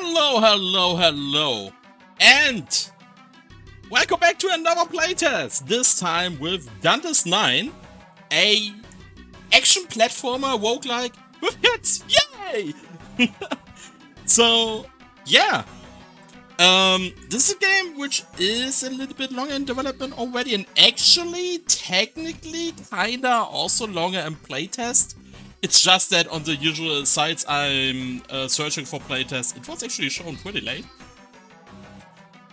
Hello, and welcome back to another playtest. This time with Dante's 9, a action platformer roguelike with hits. Yay! So yeah, this is a game which is a little bit longer in development already, and actually, technically, kinda also longer in playtest. It's just that on the usual sites I'm searching for playtest, it was actually shown pretty late.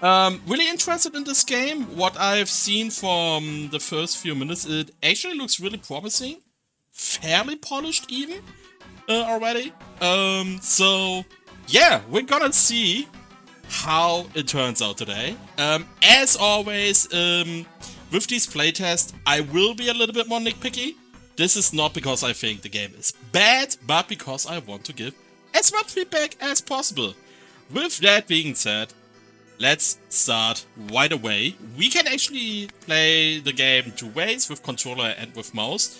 Really interested in this game. What I've seen from the first few minutes, it actually looks really promising. Fairly polished even already. So yeah, we're gonna see how it turns out today. As always, with these playtests, I will be a little bit more nitpicky. This is not because I think the game is bad, but because I want to give as much feedback as possible. With that being said, let's start right away. We can actually play the game two ways, with controller and with mouse.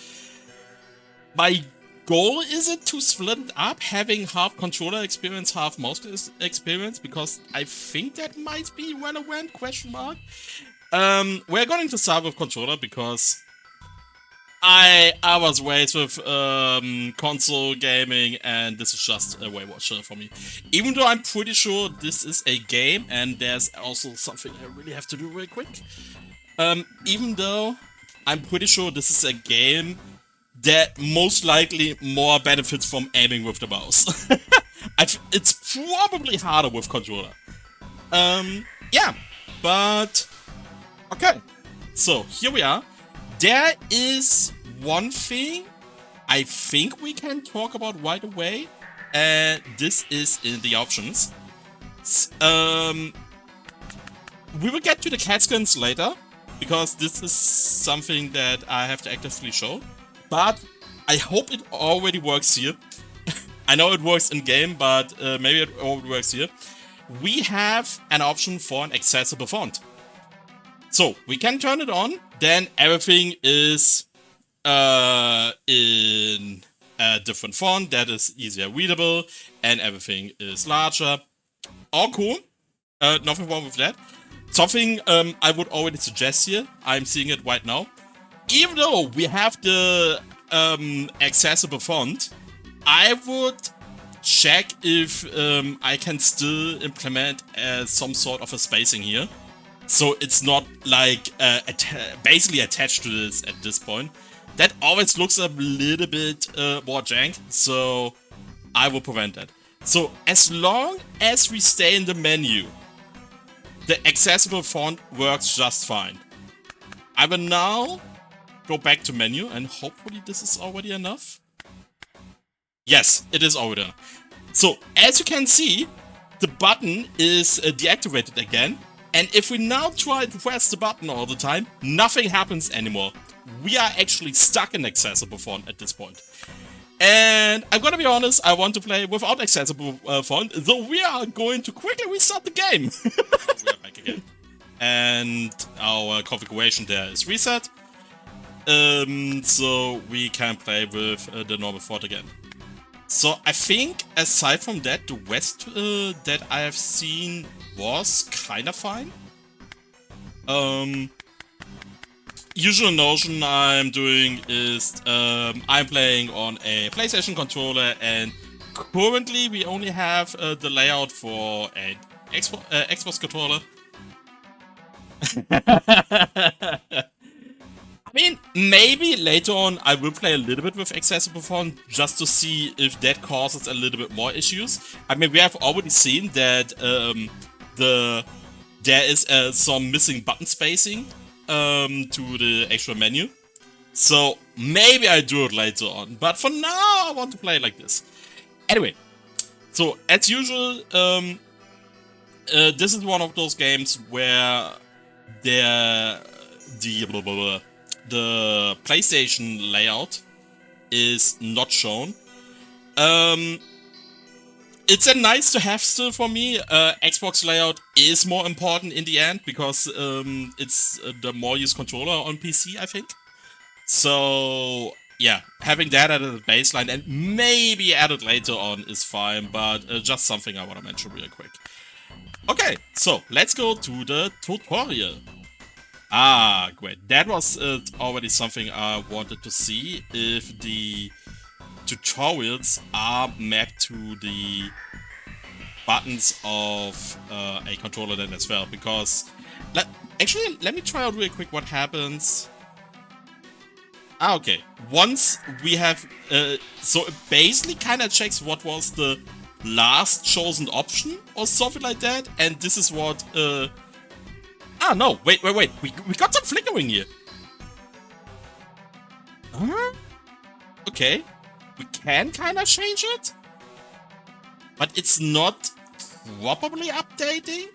My goal is it to split it up, having half controller experience, half mouse experience, because I think that might be relevant, question mark. We're going to start with controller because I was raised with console gaming, and this is just a way more chill for me. Even though I'm pretty sure this is a game, and there's also something I really have to do real quick. Even though I'm pretty sure this is a game that most likely more benefits from aiming with the mouse. It's probably harder with controller. Yeah, but okay. So here we are. There is one thing I think we can talk about right away, and this is in the options. We will get to the cat skins later, because this is something that I have to actively show, but I hope it already works here. I know it works in game, but maybe it already works here. We have an option for an accessible font. So we can turn it on, then everything is in a different font that is easier readable, and everything is larger. All cool. Nothing wrong with that. Something I would already suggest here, I'm seeing it right now. Even though we have the accessible font, I would check if I can still implement some sort of a spacing here. So it's not like basically attached to this at this point. That always looks a little bit more jank, so I will prevent that. So as long as we stay in the menu, the accessible font works just fine. I will now go back to menu, and hopefully this is already enough. Yes, it is already enough. So as you can see, the button is deactivated again. And if we now try to press the button all the time, nothing happens anymore. We are actually stuck in accessible font at this point. And I'm gonna be honest, I want to play without accessible font, so we are going to quickly restart the game. We are back again. And our configuration there is reset. So we can play with the normal font again. So I think aside from that, the rest that I have seen was kind of fine. Usual notion I'm doing is I'm playing on a PlayStation controller, and currently we only have the layout for an Xbox controller. I mean, maybe later on I will play a little bit with accessible font just to see if that causes a little bit more issues. I mean, we have already seen that there is some missing button spacing to the actual menu. So maybe I do it later on, but for now I want to play like this. Anyway, so as usual, this is one of those games where the PlayStation layout is not shown. It's a nice to have still for me. Xbox layout is more important in the end because it's the more used controller on PC, I think. So yeah, having that at the baseline and maybe added later on is fine, but just something I want to mention real quick. Okay, so let's go to the tutorial. Ah, great. That was already something I wanted to see, if the tutorials are mapped to the buttons of a controller then as well, because actually, let me try out real quick what happens. Ah, okay. Once we have, so it basically kind of checks what was the last chosen option or something like that, and this is what, ah, no, wait, we got some flickering here. Huh? Okay, we can kind of change it, but it's not properly updating?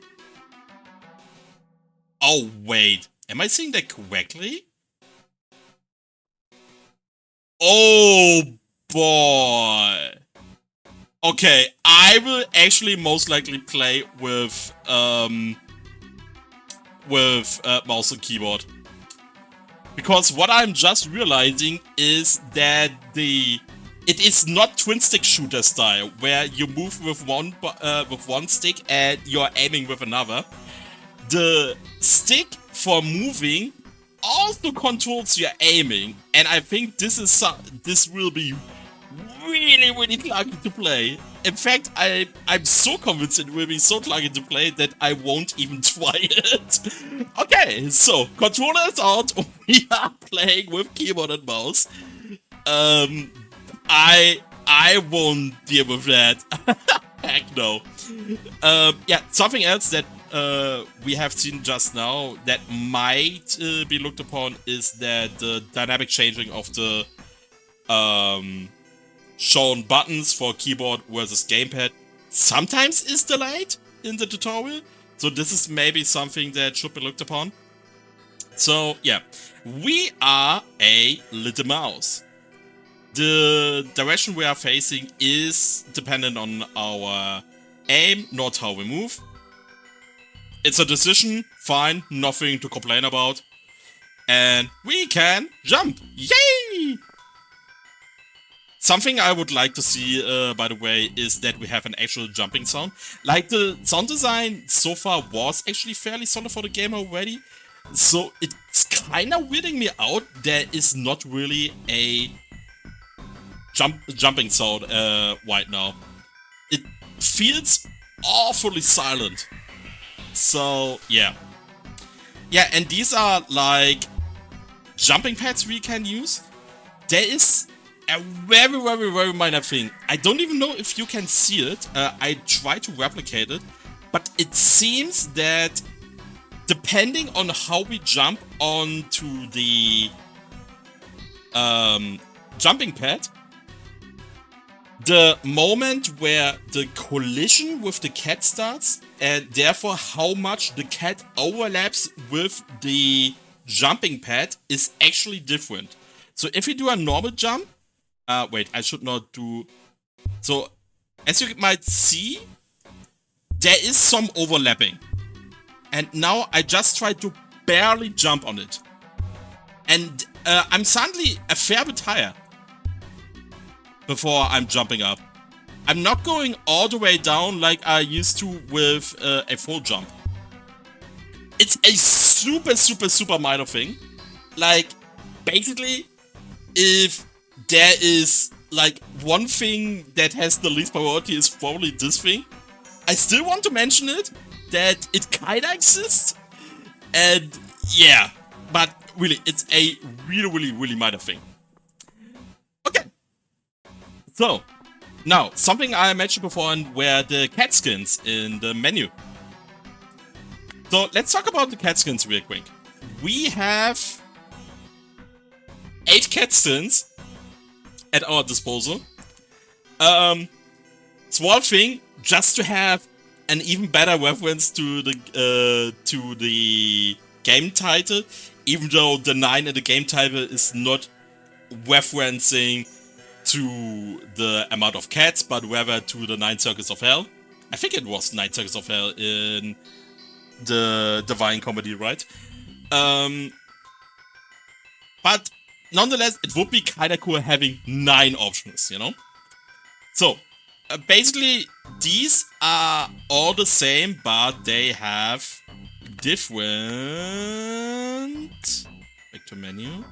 Oh, wait, am I seeing that correctly? Oh boy. Okay, I will actually most likely play with mouse and keyboard. Because what I'm just realizing is that it is not twin stick shooter style, where you move with one stick and you're aiming with another. The stick for moving also controls your aiming, and I think this will be really clunky to play. In fact, I'm so convinced it will be so clunky to play that I won't even try it. Okay, so controller is out. We are playing with keyboard and mouse. I won't deal with that. Heck no. Yeah, something else that we have seen just now that might be looked upon is that the dynamic changing of the shown buttons for keyboard versus gamepad sometimes is delayed in the tutorial. So this is maybe something that should be looked upon. So yeah, we are a little mouse. The direction we are facing is dependent on our aim, not how we move. It's a decision, fine, nothing to complain about. And we can jump! Yay! Something I would like to see, by the way, is that we have an actual jumping sound. Like, the sound design so far was actually fairly solid for the game already. So it's kinda weirding me out there is not really a jumping sound right now. It feels awfully silent. So, yeah. Yeah, and these are, like, jumping pads we can use. There is a very minor thing. I don't even know if you can see it. I tried to replicate it, but it seems that depending on how we jump onto the jumping pad, the moment where the collision with the cat starts, and therefore how much the cat overlaps with the jumping pad, is actually different. So if you do a normal jump, wait, I should not do... So, as you might see, there is some overlapping. And now I just tried to barely jump on it. And I'm suddenly a fair bit higher before I'm jumping up. I'm not going all the way down like I used to with a full jump. It's a super minor thing. Like, basically, if there is like one thing that has the least priority is probably this thing. I still want to mention it, that it kinda exists. And yeah, but really, it's a really minor thing. Okay. So, now, something I mentioned before were the cat skins in the menu. So, let's talk about the cat skins real quick. We have 8 cat skins at our disposal. Small thing, just to have an even better reference to the game title, even though the 9 in the game title is not referencing to the amount of cats, but rather to the 9 Circles of Hell. I think it was 9 Circles of Hell in the Divine Comedy, right? But nonetheless, it would be kind of cool having 9 options, you know? So, basically, these are all the same, but they have different... Back to menu.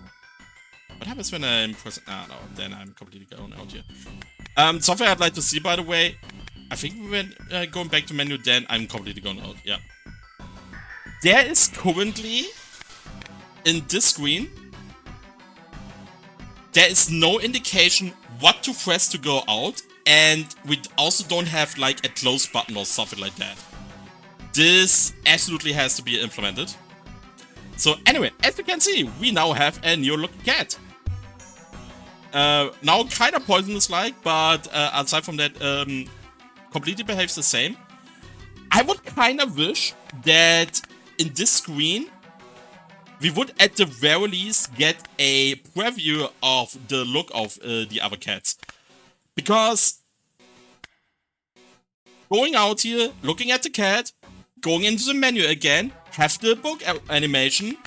What happens when I'm pressing... Ah, no, then I'm completely going out here. Something I'd like to see, by the way. I think when going back to menu, then I'm completely going out, yeah. There is currently, in this screen, there is no indication what to press to go out, and we also don't have like a close button or something like that. This absolutely has to be implemented. So anyway, as you can see, we now have a new looking cat. Now kind of poisonous-like, but aside from that, completely behaves the same. I would kind of wish that in this screen, we would at the very least get a preview of the look of the other cats. Because going out here, looking at the cat, going into the menu again, have the book animation,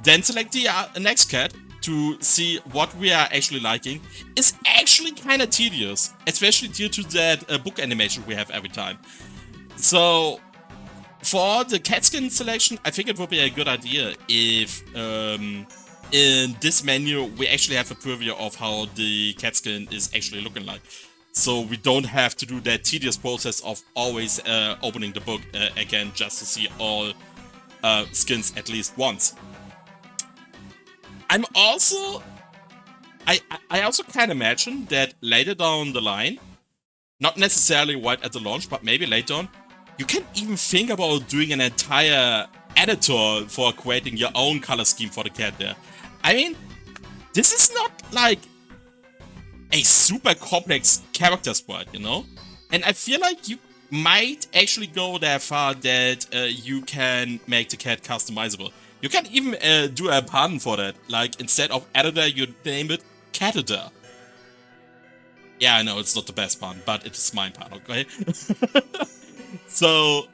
then select the next cat to see what we are actually liking, is actually kind of tedious, especially due to that book animation we have every time. So, for the cat skin selection, I think it would be a good idea if in this menu we actually have a preview of how the cat skin is actually looking like. So we don't have to do that tedious process of always opening the book again just to see all skins at least once. I also can imagine that later down the line, not necessarily right at the launch, but maybe later on, you can even think about doing an entire editor for creating your own color scheme for the cat there. I mean, this is not like a super complex character sprite, you know? And I feel like you might actually go that far that you can make the cat customizable. You can even do a pun for that, like instead of editor, you name it Caditor. Yeah, I know it's not the best pun, but it's my pun, okay? So,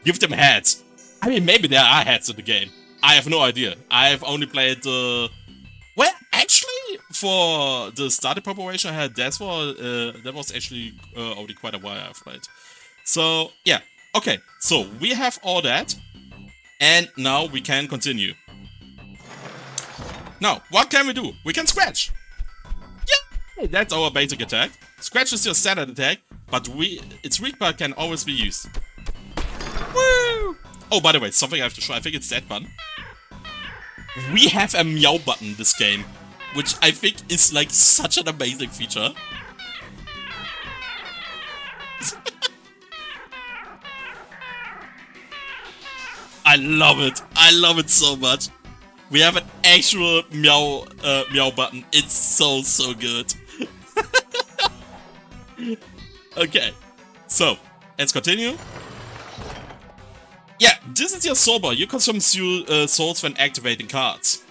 give them hats. I mean, maybe there are hats in the game. I have no idea. I have only played the... Well, actually, for the starter preparation I had, that was actually already quite a while I've played. So, yeah. Okay, so we have all that. And now we can continue. Now, what can we do? We can scratch. Yeah, that's our basic attack. Scratch is your standard attack, but its weak part can always be used. Woo! Oh, by the way, something I have to show. I think it's that button. We have a Meow button in this game, which I think is like such an amazing feature. I love it. I love it so much. We have an actual Meow Meow button. It's so good. Okay, so let's continue. Yeah, this is your soul bar. You consume souls when activating cards.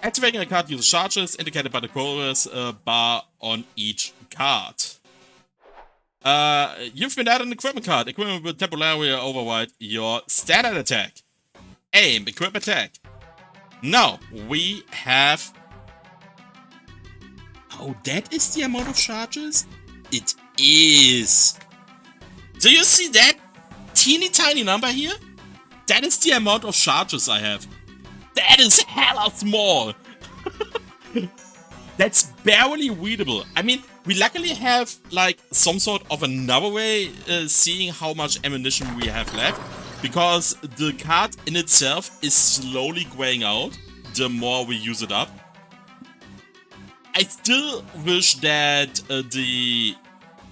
Activating a card uses charges indicated by the progress bar on each card. You've been added an equipment card. Equipment will temporarily override your standard attack. Aim, equip attack. Now, we have... Oh, that is the amount of charges? It is. Do you see that teeny tiny number here? That is the amount of charges I have. That is hella small. That's barely readable. I mean, we luckily have like some sort of another way seeing how much ammunition we have left, because the card in itself is slowly graying out the more we use it up. I still wish that the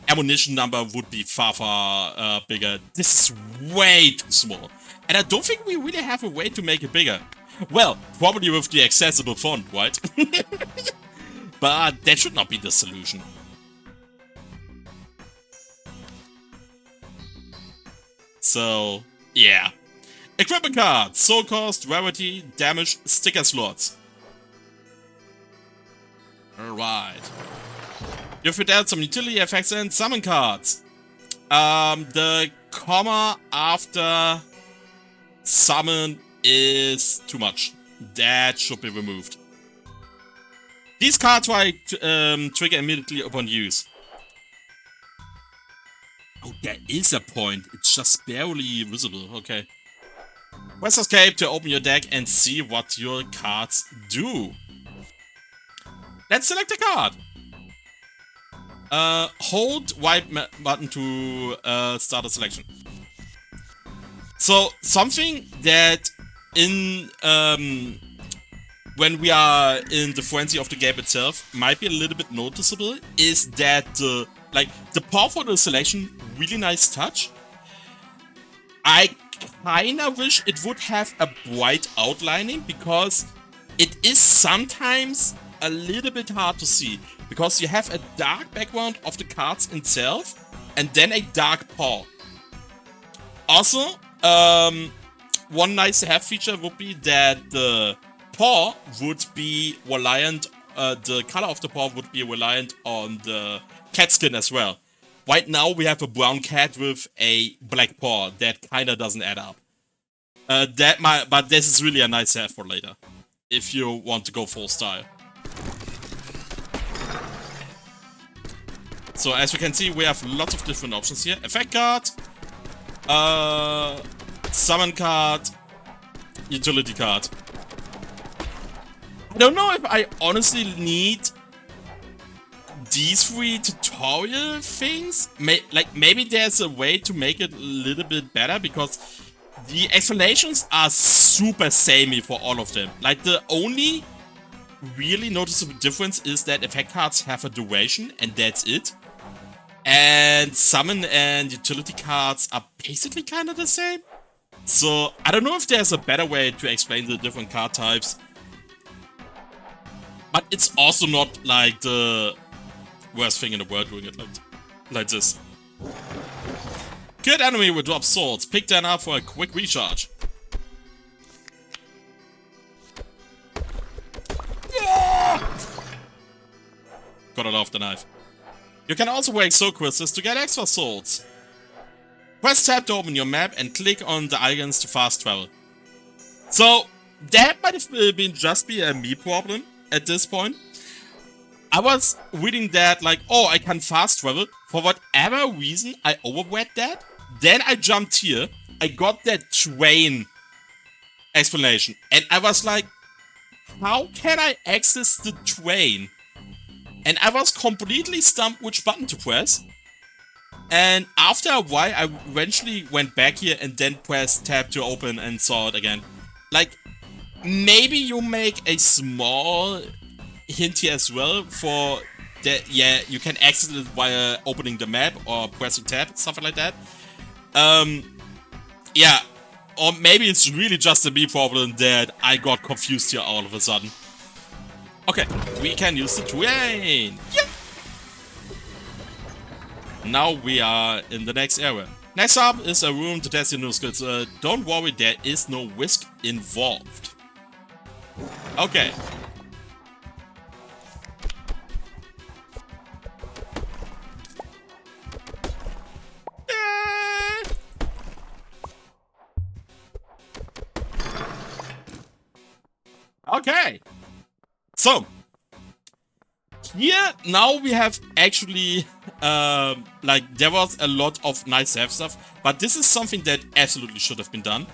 ammunition number would be far bigger. This is way too small. And I don't think we really have a way to make it bigger. Well, probably with the accessible font, right? But that should not be the solution. So, yeah. Equipment card, soul cost, rarity, damage, sticker slots. Alright. You've added some utility effects and summon cards. The comma after summon is too much. That should be removed. These cards trigger immediately upon use. Oh, there is a point. It's just barely visible. Okay. Press escape to open your deck and see what your cards do. Let's select a card. Hold right button to start a selection. So something that in when we are in the frenzy of the game itself might be a little bit noticeable is that like the path for the selection, really nice touch. I kinda wish it would have a bright outlining because it is sometimes a little bit hard to see because you have a dark background of the cards itself and then a dark paw. Also, one nice to have feature would be that the paw would be reliant, the color of the paw would be reliant on the cat skin as well. Right now we have a brown cat with a black paw that kinda doesn't add up. But this is really a nice to have for later, if you want to go full style. So as we can see, we have lots of different options here. Effect card, summon card, utility card. I don't know if I honestly need these three tutorial things. Maybe there's a way to make it a little bit better because the explanations are super samey for all of them. Like the only really noticeable difference is that effect cards have a duration and that's it. And summon and utility cards are basically kind of the same. So I don't know if there's a better way to explain the different card types. But it's also not like the worst thing in the world doing it like this. Good enemy will drop swords. Pick them up for a quick recharge. Yeah! Gotta love the knife. You can also break soul crystals to get extra swords. Press tab to open your map and click on the icons to fast travel. So that might have been just be a me problem at this point. I was reading that like, oh, I can fast travel. For whatever reason, I overread that. Then I jumped here. I got that train explanation. And I was like, how can I access the train? And I was completely stumped which button to press. And after a while, I eventually went back here and then pressed tab to open and saw it again. Like, maybe you make a small hint here as well for that, yeah, you can access it via opening the map or pressing tab, something like that. Yeah, or maybe it's really just a me problem that I got confused here all of a sudden. Okay, we can use the train. Yeah. Now we are in the next area. Next up is a room to test your new skills. Don't worry, there is no risk involved. Okay. Okay. So here now we have actually like there was a lot of nice to have stuff, but this is something that absolutely should have been done.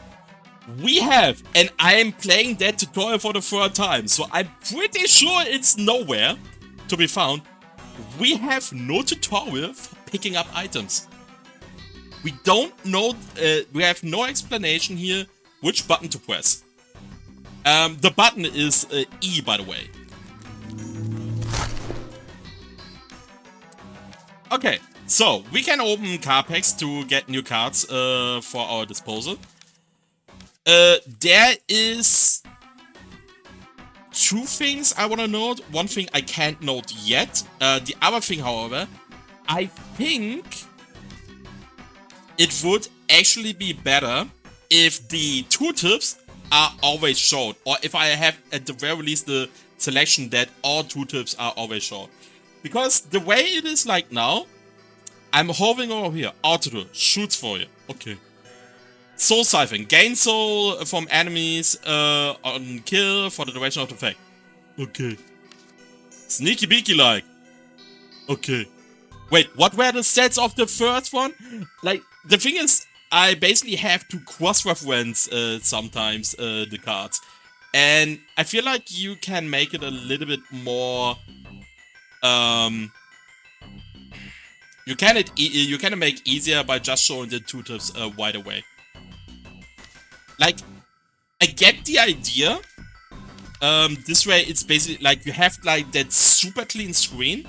We have, and I am playing that tutorial for the third time, so I'm pretty sure it's nowhere to be found. We have no tutorial for picking up items. We don't know, we have no explanation here which button to press. The button is E, by the way. Okay, so we can open card packs to get new cards for our disposal. There is two things I want to note. One thing I can't note yet. The other thing, however, I think it would actually be better if the tooltips are always shown, or if I have at the very least the selection that all tooltips are always shown. Because the way it is like now, I'm hovering over here. Auto tool shoots for you. Okay. Soul siphon, gain soul from enemies on kill for the duration of the effect. Okay. Sneaky beaky like. Okay. Wait, what were the stats of the first one? Like, the thing is, I basically have to cross-reference sometimes the cards. And I feel like you can make it a little bit more... you can make easier by just showing the tooltips right away. Like, I get the idea. This way it's basically like you have like that super clean screen.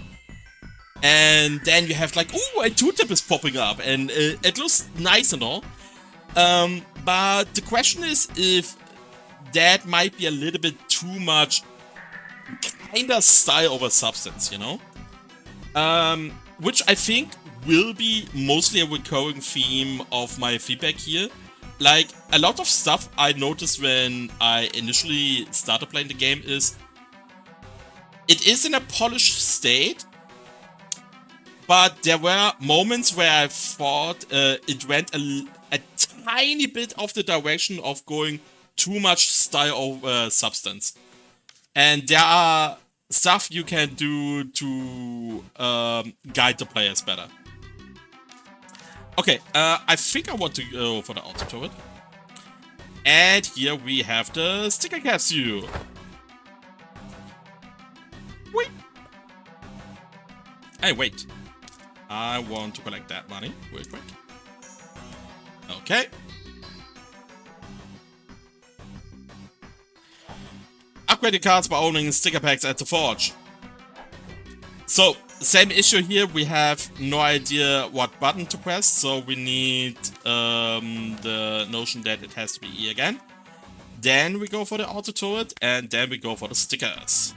And then you have like, ooh, a tooltip is popping up, and it looks nice and all. But the question is if that might be a little bit too much kinda style over substance, you know? Which I think will be mostly a recurring theme of my feedback here. Like, a lot of stuff I noticed when I initially started playing the game is it is in a polished state, but there were moments where I thought it went a tiny bit off the direction of going too much style over substance. And there are stuff you can do to guide the players better. Okay, I think I want to go for the auto turret. And here we have the sticker capsule. Wait. Hey, wait. I want to collect that money real quick. Okay. Upgrade your cards by owning sticker packs at the forge. So, same issue here. We have no idea what button to press, so we need the notion that it has to be E again. Then we go for the auto turret, and then we go for the stickers.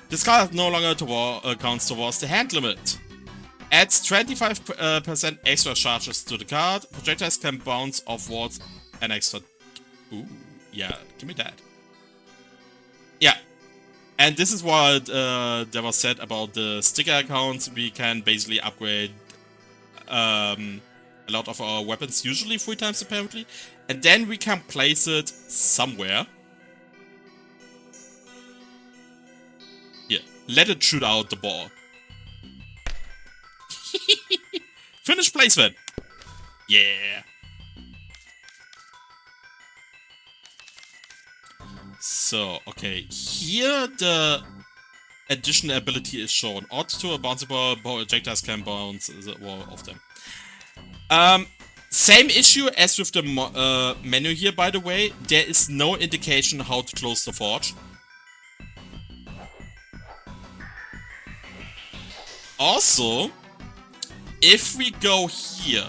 This card no longer counts towards the hand limit. Adds 25% extra charges to the card. Projectiles can bounce off walls an extra... Ooh, yeah, give me that. Yeah, and this is what there was said about the sticker accounts. We can basically upgrade a lot of our weapons, usually 3 times apparently. And then we can place it somewhere. Here, let it shoot out the ball. Finish placement. Yeah. So, okay, here the additional ability is shown. Auto bounceable projectiles can bounce all of them. Same issue as with the menu here, by the way. There is no indication how to close the forge. Also, if we go here,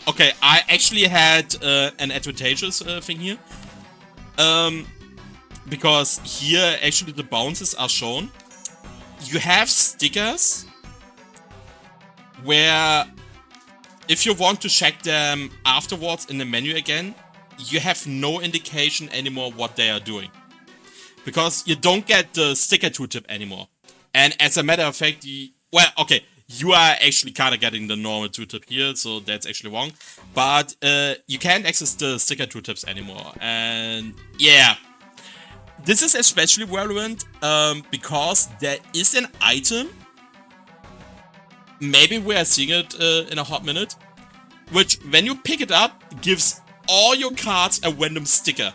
okay, I actually had an advantageous thing here, because here actually the bounces are shown. You have stickers where if you want to check them afterwards in the menu again, you have no indication anymore what they are doing. Because you don't get the sticker tooltip anymore. And as a matter of fact, well, okay, you are actually kind of getting the normal tooltip here, so that's actually wrong. But you can't access the sticker tooltips anymore. And yeah, this is especially relevant because there is an item, maybe we are seeing it in a hot minute, which when you pick it up, gives all your cards a random sticker.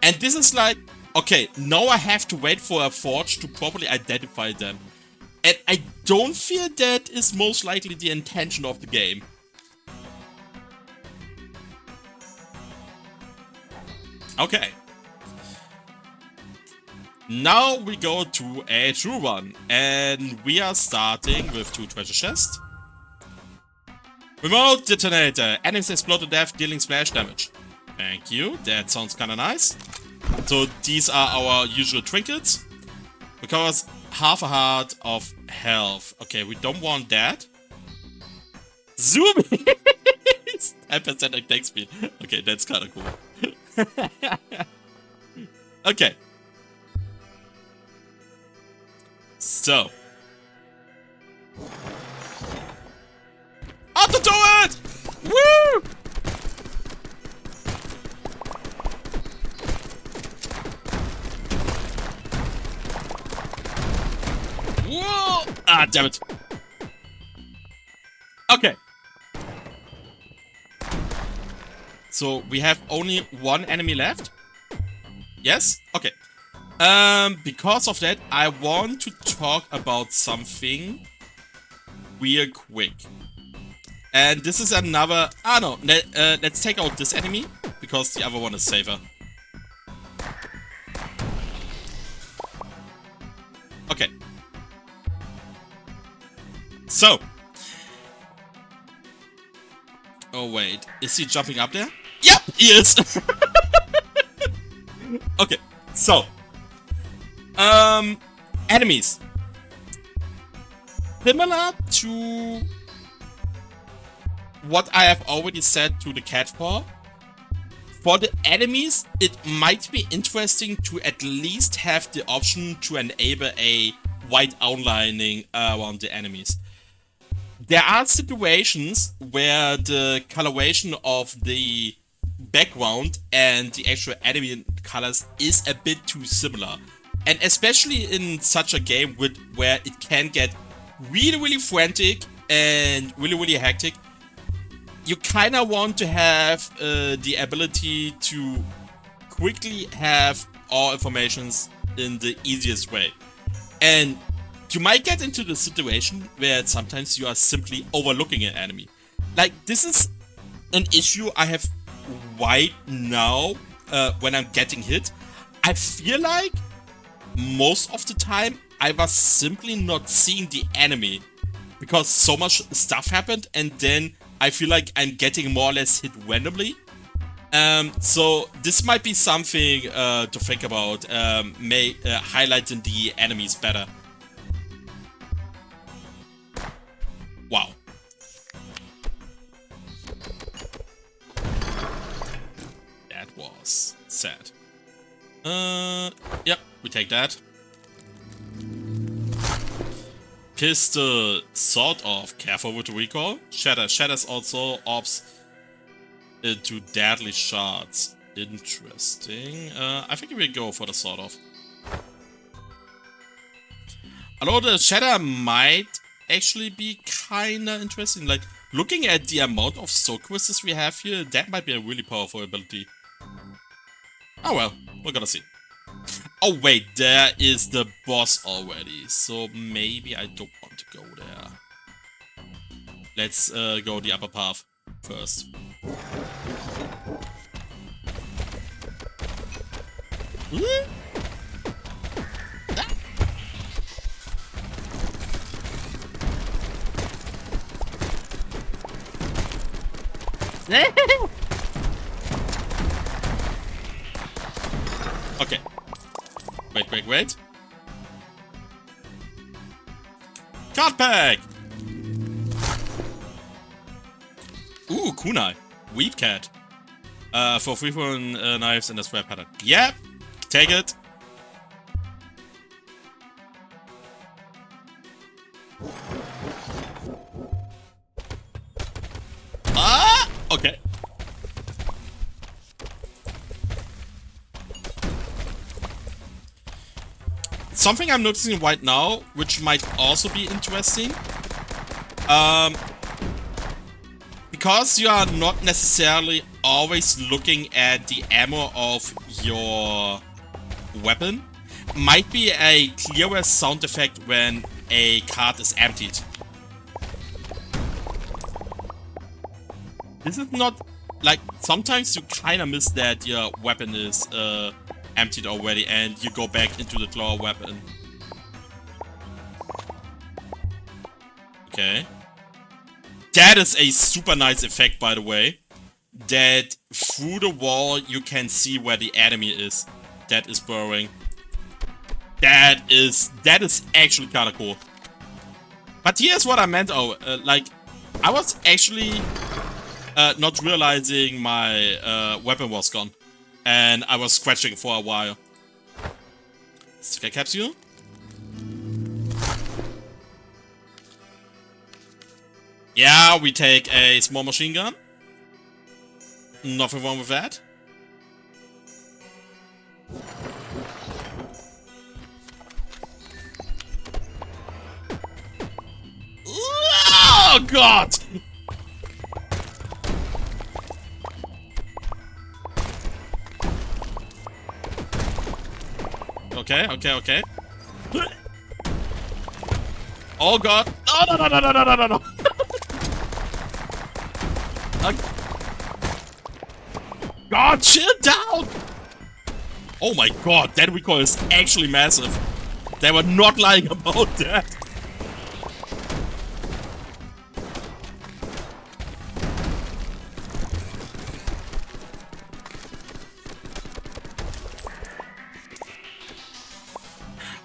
And this is like, okay, now I have to wait for a forge to properly identify them. And I don't feel that is most likely the intention of the game. Okay. Now we go to a true one. And we are starting with 2 treasure chests. Remote detonator. Enemies explode to death, dealing splash damage. Thank you. That sounds kinda nice. So these are our usual trinkets. Because half a heart of health. Okay, we don't want that. Zoom! 10% attack speed. Okay, that's kinda cool. Okay. So. Ah, damn it. Okay. So we have only one enemy left. Yes? Okay. Because of that, I want to talk about something real quick. And this is another... Ah, no. Let's take out this enemy, because the other one is safer. Okay. So. Oh, wait. Is he jumping up there? Yep, he is! Okay, so. Enemies. Similar to what I have already said to the cat paw. For the enemies, it might be interesting to at least have the option to enable a white outlining around the enemies. There are situations where the coloration of the background and the actual enemy colors is a bit too similar. And especially in such a game where it can get really frantic and really hectic, you kind of want to have the ability to quickly have all informations in the easiest way. And you might get into the situation where sometimes you are simply overlooking an enemy. Like, this is an issue I have right now when I'm getting hit. I feel like most of the time I was simply not seeing the enemy because so much stuff happened, and then I feel like I'm getting more or less hit randomly. So this might be something to think about, highlighting the enemies better. Wow. That was sad. Yep, we take that. Pistol, sort of. Careful with the recoil. Shatters also ops into deadly shots. Interesting. I think we'll go for the sort of. Although the shatter might actually be kinda interesting. Like, looking at the amount of soul crystals we have here, that might be a really powerful ability. Oh well, we're gonna see. Oh wait, there is the boss already, so maybe I don't want to go there. Let's go the upper path first. Okay. Wait. Card pack! Ooh, kunai. Weep cat. For 3 knives and a square pattern. Yep! Take it! Ah! Okay. Something I'm noticing right now, which might also be interesting, because you are not necessarily always looking at the ammo of your weapon, might be a clearer sound effect when a card is emptied. This is not, like, sometimes you kinda miss that your weapon is, emptied already and you go back into the drawer weapon. Okay. That is a super nice effect, by the way. That through the wall you can see where the enemy is. That is burrowing. That is actually kinda cool. But here's what I meant. Like, I was actually not realizing my weapon was gone. And I was scratching for a while. Sticker capsule. Yeah, we take a small machine gun. Nothing wrong with that. Oh god! Okay. Oh god! No! God, chill down! Oh my god, that recoil is actually massive. They were not lying about that.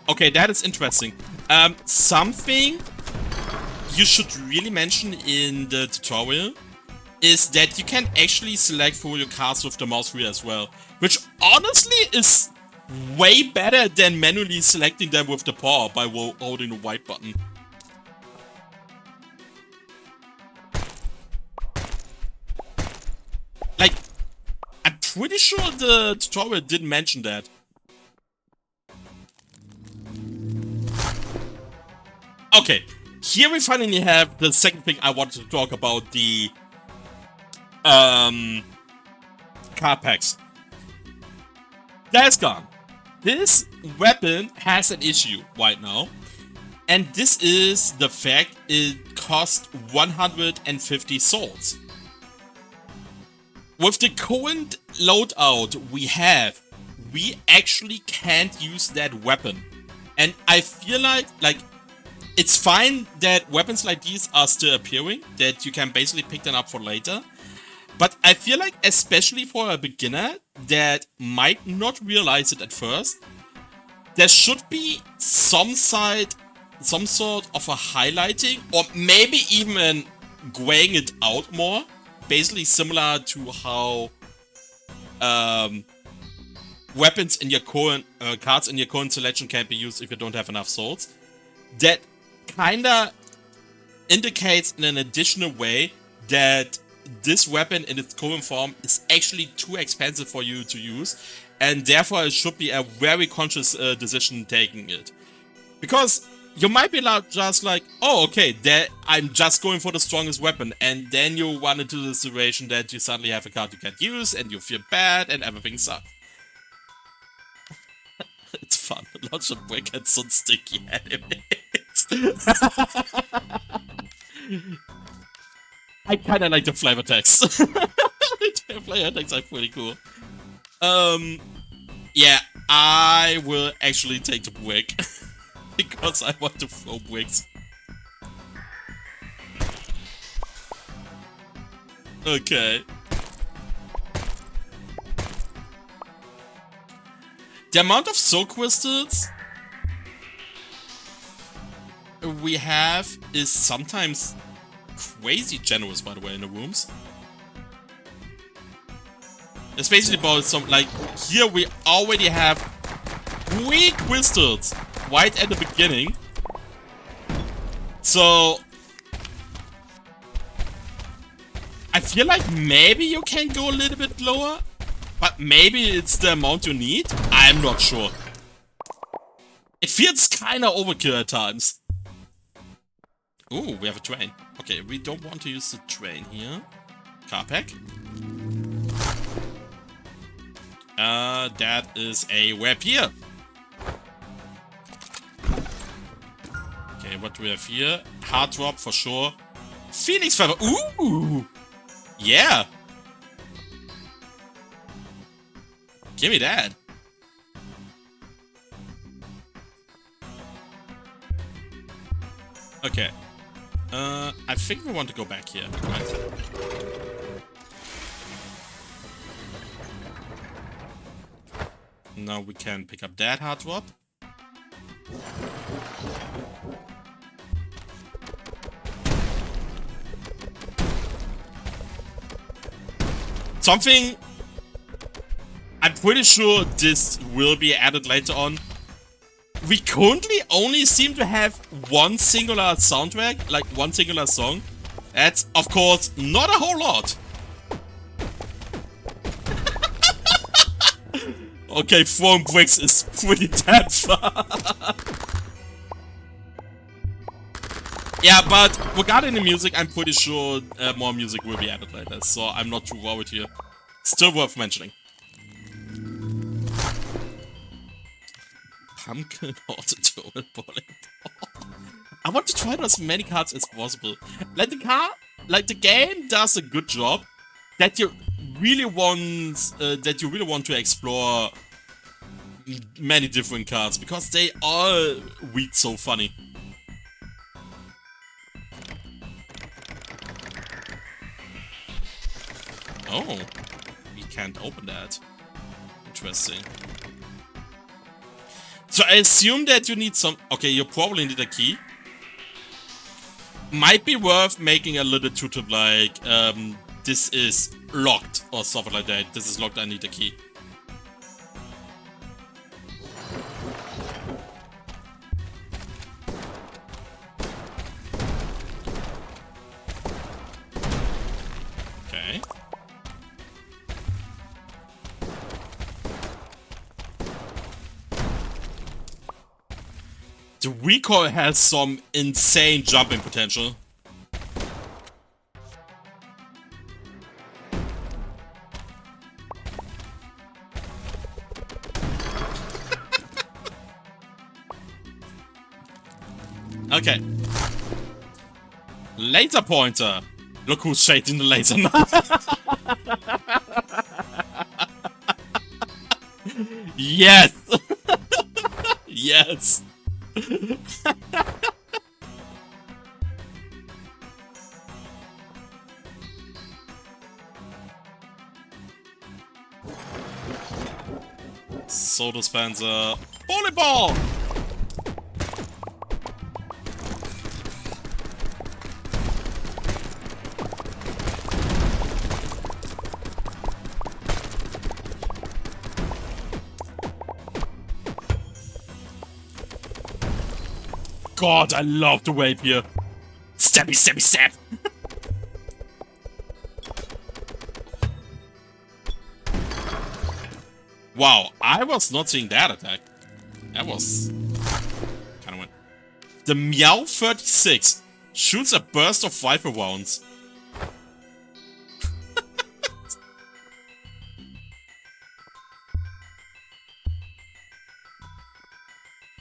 Okay, that is interesting. Something you should really mention in the tutorial is that you can actually select for your cards with the mouse wheel as well, which honestly is way better than manually selecting them with the paw by holding the white button. Like, I'm pretty sure the tutorial didn't mention that. Okay, here we finally have the second thing I wanted to talk about, the card packs. That's gone. This weapon has an issue right now, and this is the fact it costs 150 souls. With the current loadout we have, we actually can't use that weapon. And I feel like it's fine that weapons like these are still appearing, that you can basically pick them up for later. But I feel like, especially for a beginner that might not realize it at first, there should be some sort of a highlighting, or maybe even graying it out more. Basically similar to how weapons in your current cards in your current selection can't be used if you don't have enough souls. That kinda indicates in an additional way that this weapon in its current form is actually too expensive for you to use, and therefore it should be a very conscious decision taking it. Because you might be just like, oh okay, I'm just going for the strongest weapon, and then you run into the situation that you suddenly have a card you can't use, and you feel bad, and everything sucks. It's fun. Lots of wicked and sticky enemies. I kinda like the flavor text. The flavor text are pretty cool. Yeah, I will actually take the brick. Because I want to throw bricks. Okay. The amount of soul crystals we have is sometimes crazy generous, by the way, in the rooms. It's basically about some, like, here we already have 3 crystals right at the beginning. So I feel like maybe you can go a little bit lower, but maybe it's the amount you need. I'm not sure. It feels kinda overkill at times. Ooh, we have a train. Okay, we don't want to use the train here. Car pack. That is a web here. Okay, what do we have here? Hard drop for sure. Phoenix feather. Ooh! Yeah! Give me that. Okay. I think we want to go back here, right? Now we can pick up that hard drop. Something I'm pretty sure this will be added later on. We currently only seem to have one singular soundtrack, like one singular song. That's, of course, not a whole lot. Okay, throwing bricks is pretty damn fun. Yeah, but regarding the music, I'm pretty sure more music will be added later, so I'm not too worried here. Still worth mentioning. Pumpkin auto bowling ball. I want to try as many cards as possible. Like the game does a good job that you really want to explore many different cards because they all read so funny. Oh, we can't open that. Interesting. So I assume that you need some... Okay, you probably need a key. Might be worth making a little tooltip like, this is locked or something like that. This is locked, I need a key. Okay. The recoil has some insane jumping potential. Okay. Laser pointer. Look who's shading the laser now. Yes. Yes. Soda dispenser. Volleyball! God, I love the wave here. Stabby, stabby, stab. Wow, I was not seeing that attack. That was kind of weird. The Meow 36 shoots a burst of viper rounds.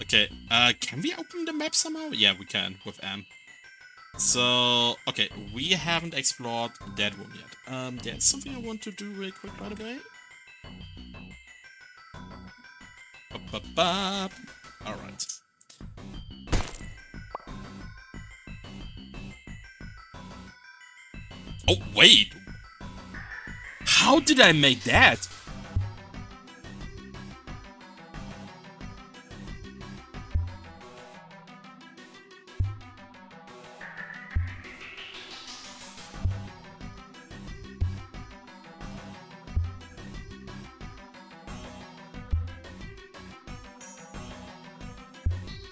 Okay, can we open the map somehow? Yeah, we can, with M. So, okay, we haven't explored that one yet. There's something I want to do real quick, by the way. Alright. Oh, wait! How did I make that?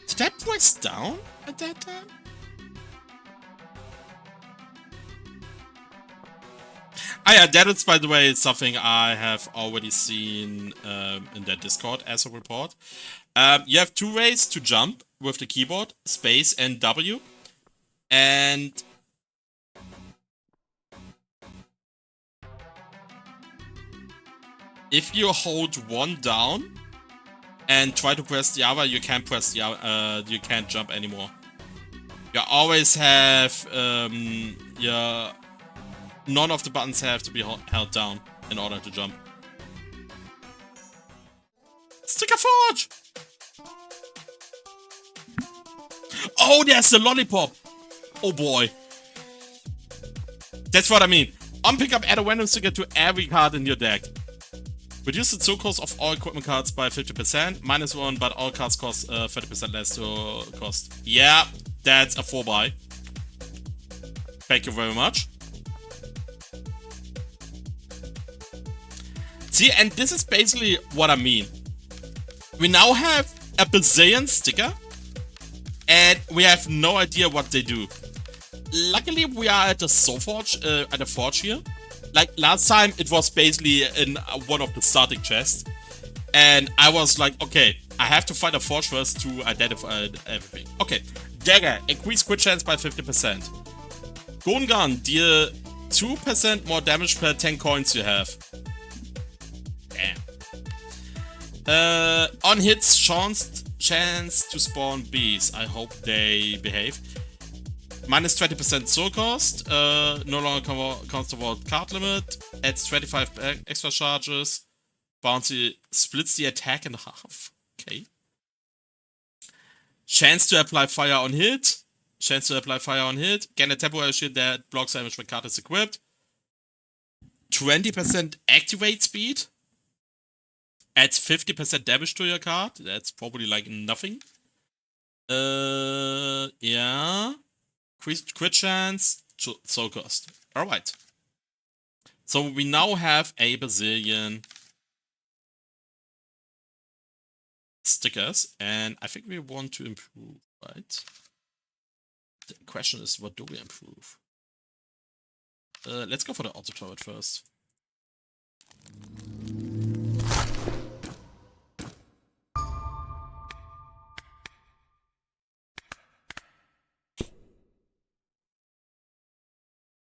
Did I press down at that time? Ah yeah, that is, by the way, something I have already seen in that Discord as a report. You have two ways to jump with the keyboard, space and W. And if you hold one down and try to press the other, you can't press the other, you can't jump anymore. You always have none of the buttons have to be held down in order to jump. Sticker Forge! Oh, there's the lollipop! Oh boy. That's what I mean. Unpick up, add a random sticker to every card in your deck. Reduce the tool cost of all equipment cards by 50%. -1, but all cards cost 30% less to cost. Yeah, that's a 4-buy. Thank you very much. See, and this is basically what I mean. We now have a bazillion sticker, and we have no idea what they do. Luckily, we are at the forge here. Like last time, it was basically in one of the starting chests, and I was like, okay, I have to find a forge first to identify everything. Okay, Dagger, increase crit chance by 50%. Golden Gun, deal 2% more damage per 10 coins you have. Damn. On hits, chance to spawn bees. I hope they behave. Minus 20% soul cost. No longer counts toward card limit. Adds 25 extra charges. Bouncy splits the attack in half. Okay. Chance to apply fire on hit. Chance to apply fire on hit. Gain a temporary shield that blocks damage when card is equipped. 20% activate speed. Adds 50% damage to your card. That's probably like nothing. Yeah. Crit chance. Soul cost. Alright. So we now have a bazillion stickers, and I think we want to improve, right? The question is, what do we improve? Let's go for the auto turret first.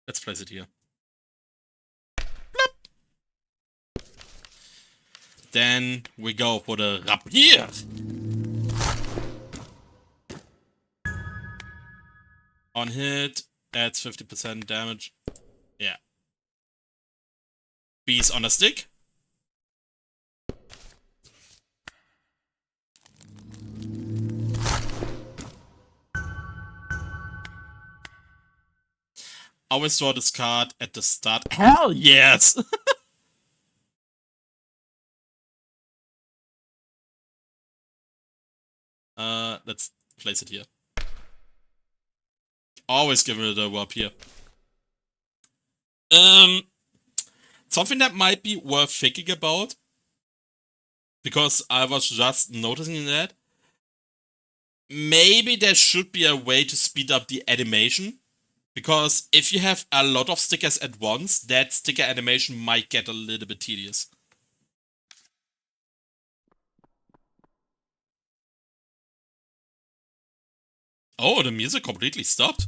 Let's place it here. Plop. Then we go for the rapier. On hit, adds 50% damage. Yeah. Bees on a stick. Always draw this card at the start. Hell yes! Let's place it here. Always give it a rub here. Something that might be worth thinking about, because I was just noticing that. Maybe there should be a way to speed up the animation. Because if you have a lot of stickers at once, that sticker animation might get a little bit tedious. Oh, the music completely stopped.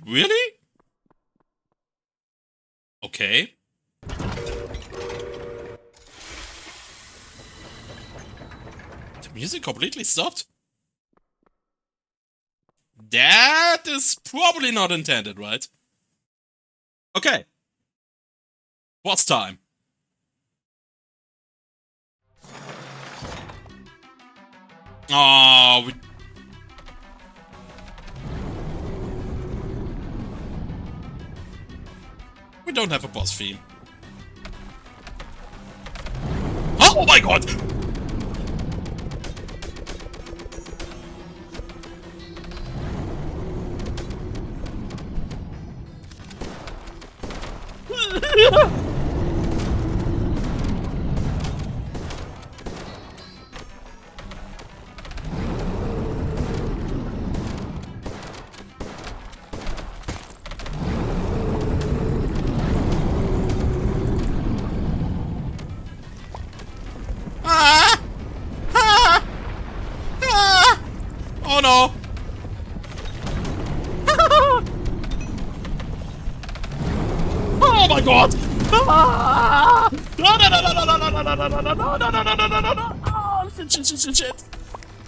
Really? Okay. Music completely stopped? That is probably not intended, right? Okay. Boss time. Oh, we don't have a boss theme. Oh my god! Oh no! Oh my god! No, no, no, no, no, no, no, no, no, no, no, no, no, no, no, no, no, no, no! Oh, shit.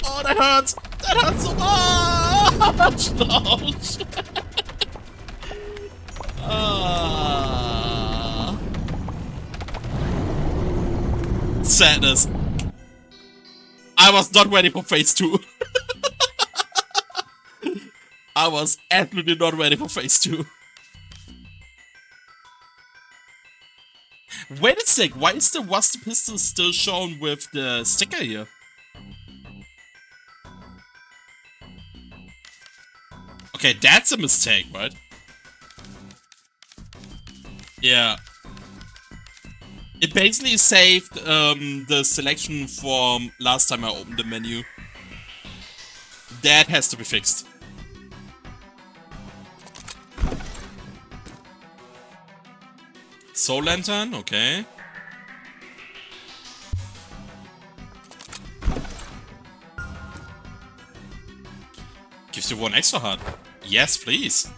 Oh, that hurts! That hurts so much! No, shit. Sadness. I was not ready for phase 2. I was absolutely not ready for phase 2. Wait a sec, why is the rusty pistol still shown with the sticker here? Okay, that's a mistake, right? Yeah. It basically saved the selection from last time I opened the menu. That has to be fixed. Soul Lantern, okay. gives you 1 extra heart. Yes, please.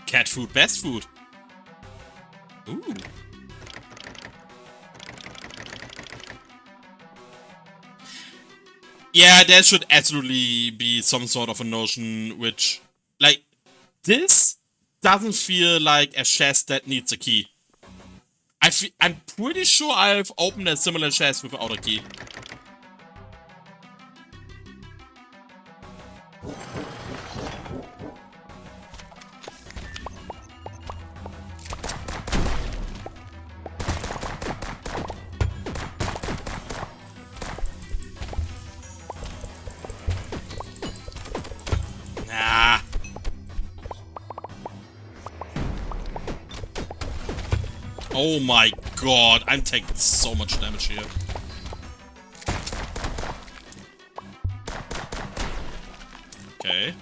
Cat food, best food. Ooh. Yeah, there should absolutely be some sort of a notion which, like, this doesn't feel like a chest that needs a key. I'm pretty sure I've opened a similar chest without a key. Nah. Oh my god, I'm taking so much damage here. Okay.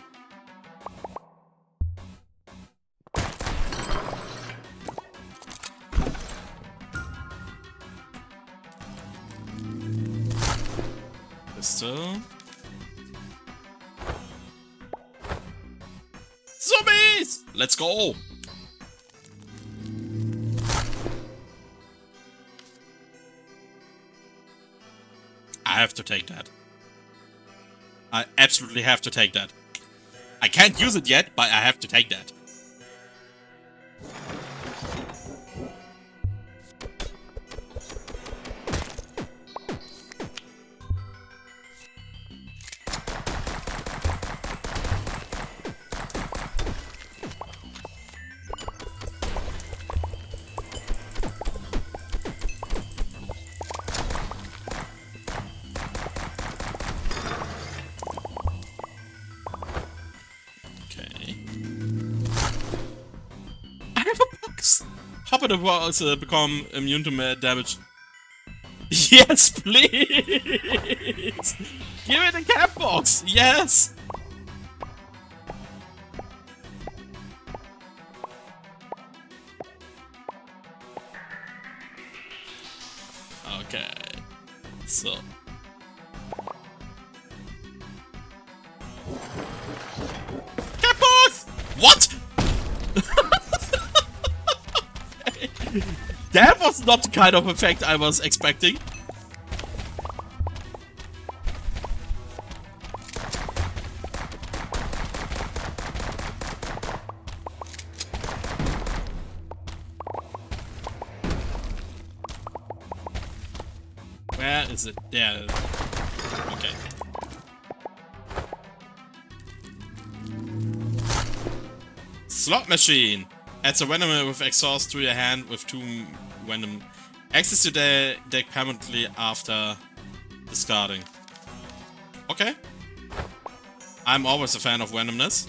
Pistol. Zombies! Let's go! I have to take that. I absolutely have to take that. I can't use it yet, but I have to take that. Hopper the boss become immune to damage. Yes, please! Give me the cat box! Yes! Okay. So. Cat box! What? That was not the kind of effect I was expecting. Where is it? There. Okay. Slot machine. Adds a venom with exhaust to your hand with 2 venom. Access to the deck permanently after discarding. Okay. I'm always a fan of randomness.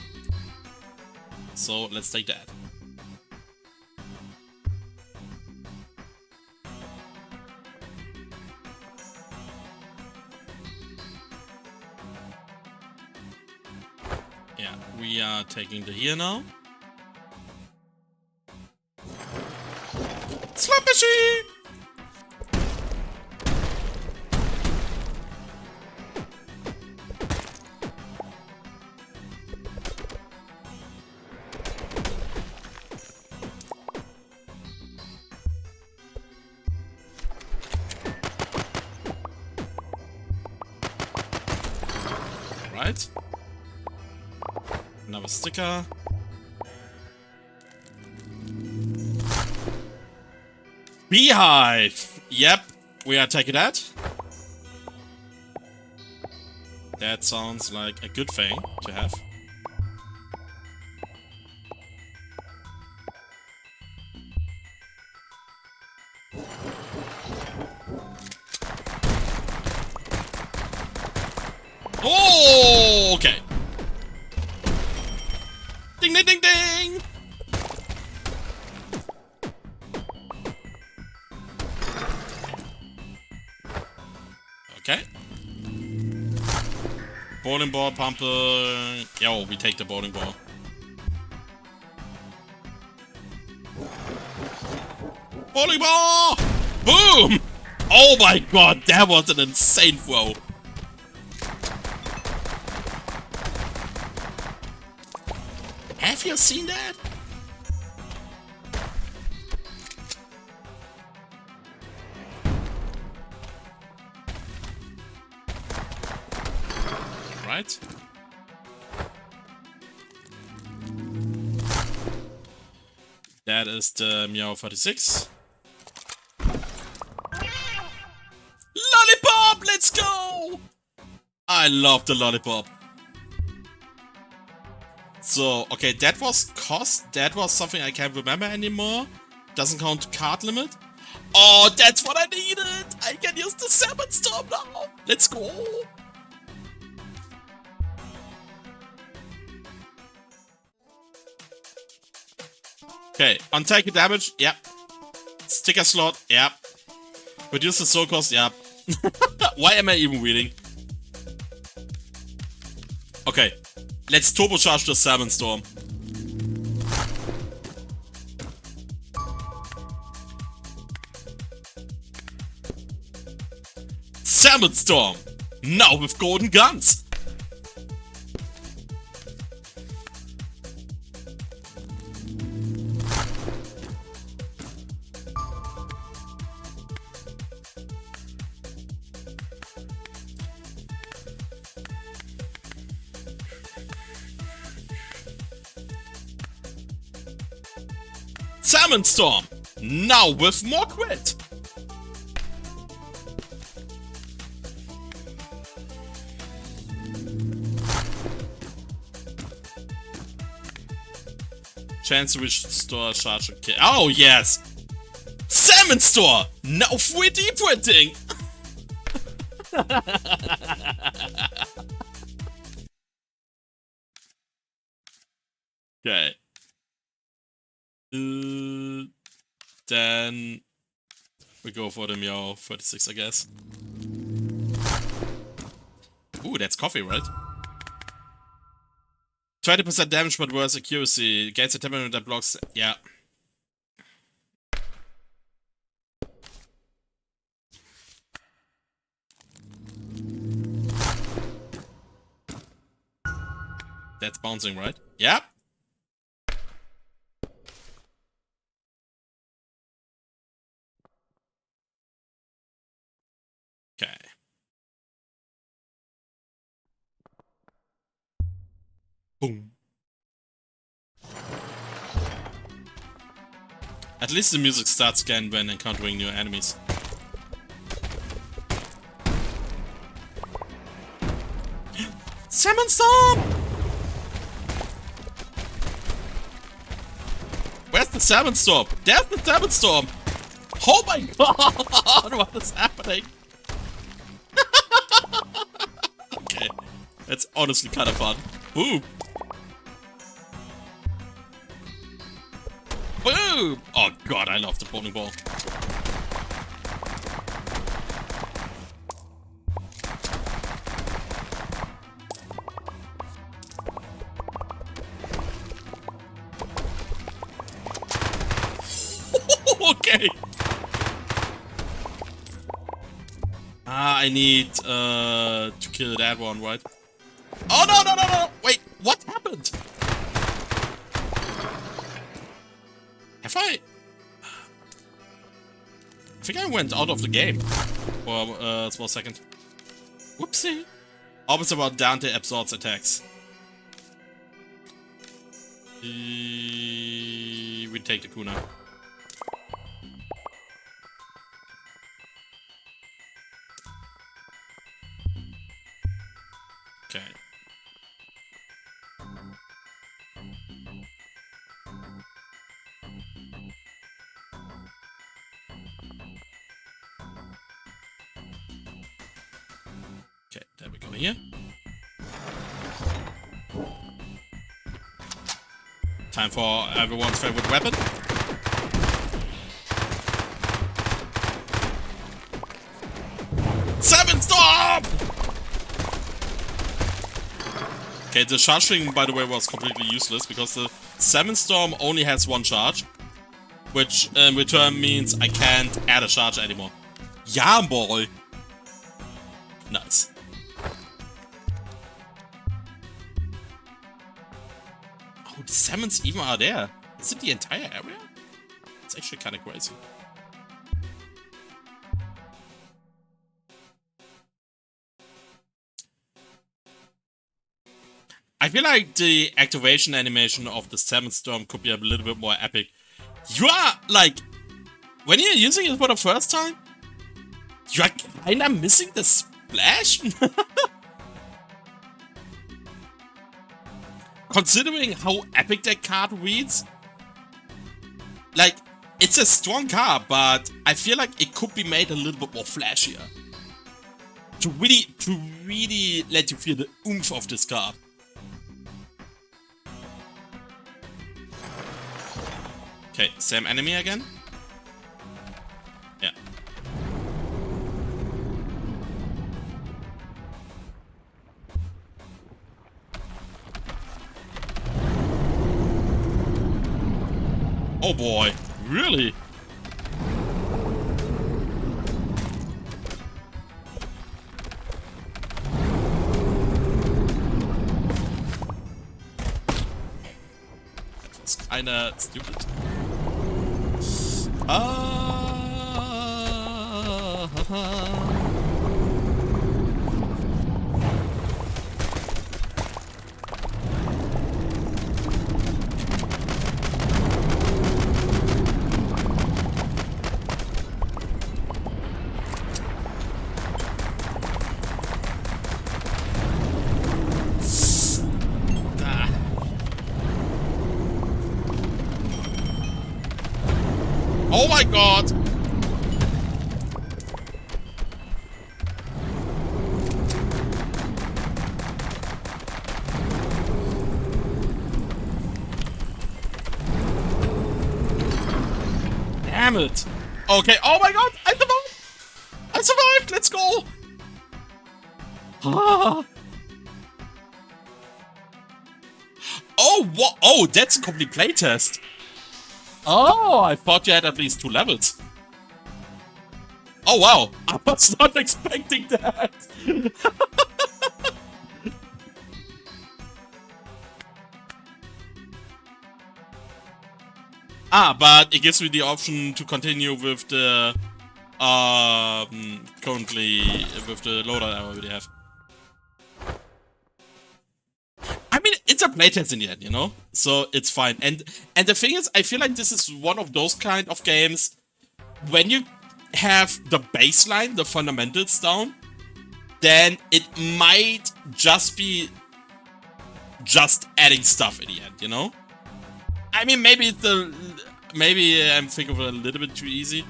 So let's take that. Yeah, we are taking the here now. Slot machine! Right. Another sticker. Beehive! Yep, we are taking that. That sounds like a good thing to have. Oh, okay. Ding, ding, ding, ding! Okay. Bowling ball, pumper. Yo, we take the bowling ball. Bowling ball! Boom! Oh my god, that was an insane throw. of you seen that? Right. That is the Meow 46. Lollipop! Let's go! I love the lollipop. So, okay, that was cost. That was something I can't remember anymore. Doesn't count card limit. Oh, that's what I needed! I can use the Salmon Storm now! Let's go! Okay, untaken damage, yep. Sticker slot, yep. Reduce the soul cost, yep. Why am I even reading? Okay, let's turbocharge the Salmon Storm. Salmon Storm! Now with golden guns! Salmon Storm! Now with more crit! Chance to restore charge and kill. Oh yes! Salmon Storm! Now 3D printing! Okay. Then we go for the Meow 36, I guess. Ooh, that's coffee, right? 20% damage but worse accuracy. Gains a temperament that blocks. Yeah. That's bouncing, right? Yep. Okay. Boom. At least the music starts again when encountering new enemies. Salmon Storm! Where's the Salmon Storm? There's the Salmon Storm! Oh my god! What is happening? Okay. That's honestly kind of fun. Boom! Boom! Oh god, I love the bowling ball. Okay. I need to kill that one, right? Oh no no no no! Wait, what happened? Have I think I went out of the game for a small second. Whoopsie. Always about Dante absorbs attacks. We take the Kuna. Okay. Okay, there we go here. Time for everyone's favorite weapon. Salmon Storm! Okay, the charging, by the way, was completely useless because the Salmon Storm only has one charge, which in return means I can't add a charge anymore. Yarnball! Nice. Oh, the salmons even are there. Is it the entire area? It's actually kind of crazy. I feel like the activation animation of the Salmon Storm could be a little bit more epic. You are, like, when you're using it for the first time, you are kinda missing the splash? Considering how epic that card reads, like, it's a strong card, but I feel like it could be made a little bit more flashier. To really let you feel the oomph of this card. Okay, same enemy again? Yeah. Oh boy, really? That's kinda stupid. Oh my god! Damn it! Okay, oh my god! I survived! I survived! Let's go! Ah. Oh, what? Oh, that's a complete playtest! Oh, I thought you had at least 2 levels. Oh wow, I was not expecting that. But it gives me the option to continue with the currently with the loader I already have. I mean, it's a playtest in the end, you know? So it's fine. And the thing is, I feel like this is one of those kind of games when you have the baseline, the fundamentals down, then it might just be just adding stuff in the end, you know? I mean, maybe I'm thinking of it a little bit too easy,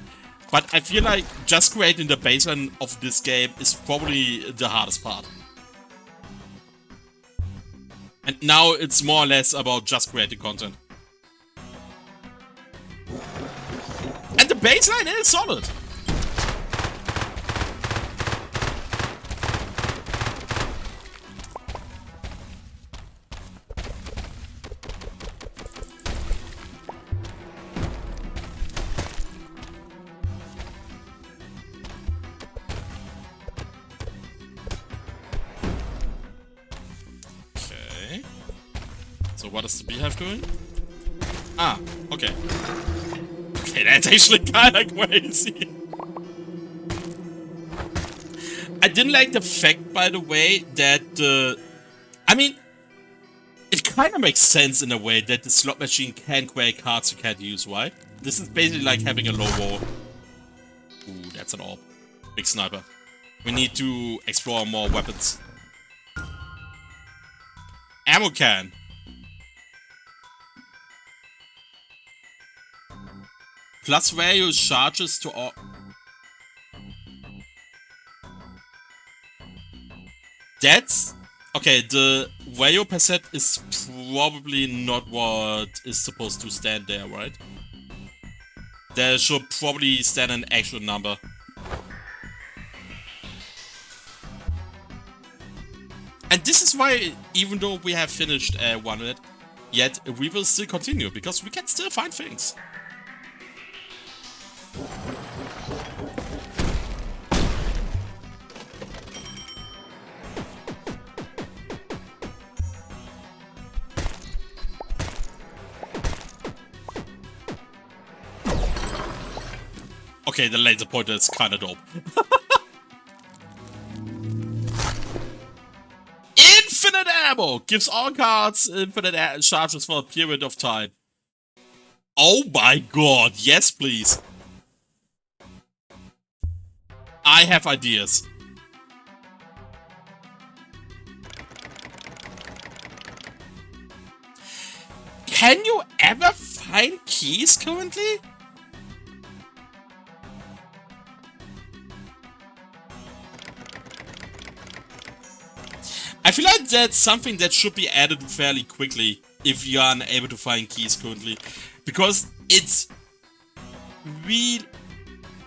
but I feel like just creating the baseline of this game is probably the hardest part. And now it's more or less about just creating content. And the baseline is solid. So what is the beehive doing? Ah, okay. Okay, that's actually kinda crazy. I didn't like the fact, by the way, that I mean, it kinda makes sense in a way that the slot machine can create cards you can't use, right? This is basically like having a low wall. Ooh, that's an orb. Big sniper. We need to explore more weapons. Ammo can. Plus value charges to all. That's okay. The value per set is probably not what is supposed to stand there, right? There should probably stand an actual number. And this is why, even though we have finished one of it, yet we will still continue because we can still find things. Okay, the laser pointer is kinda dope. Infinite ammo! Gives all cards infinite charges for a period of time. Oh my god, yes please. I have ideas. Can you ever find keys currently? I feel like that's something that should be added fairly quickly if you are unable to find keys currently. Because it's really,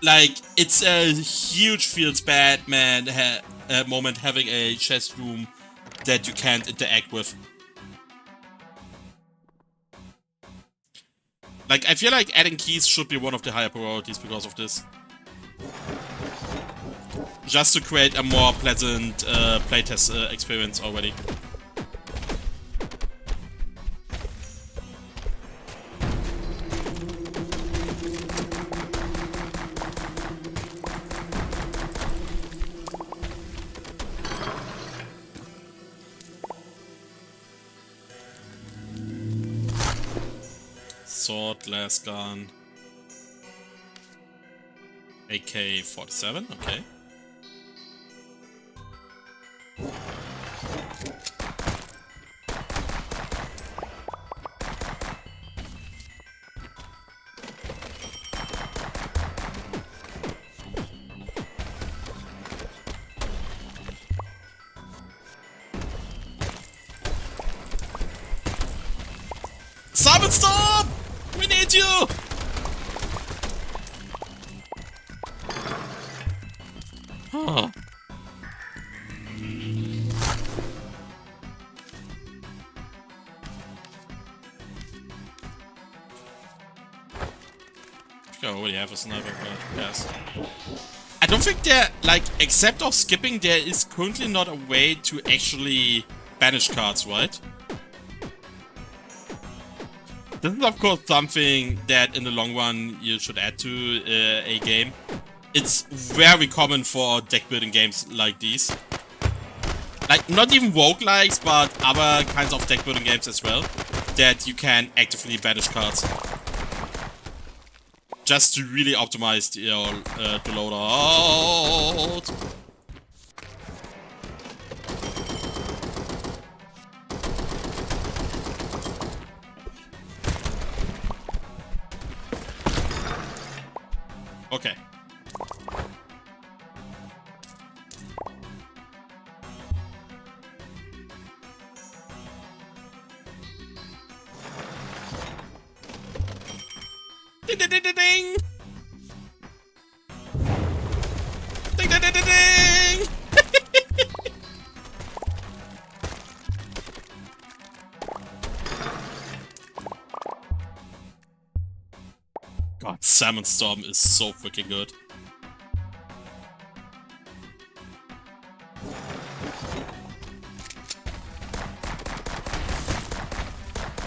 like, it's a huge feels bad man moment having a chest room that you can't interact with. Like, I feel like adding keys should be one of the higher priorities because of this. Just to create a more pleasant playtest experience already. Sword, glass gun. AK-47, okay. Salmon Storm! We need you! Huh. I already have a sniper, but yes. I don't think there, like, except of skipping, there is currently not a way to actually banish cards, right? This is of course something that in the long run you should add to a game. It's very common for deck building games like these. Like, not even roguelikes, but other kinds of deck building games as well, that you can actively banish cards. Just to really optimize the loadout. Okay. Ding ding ding ding ding! Ding ding ding ding ding! God, Salmon Storm is so freaking good.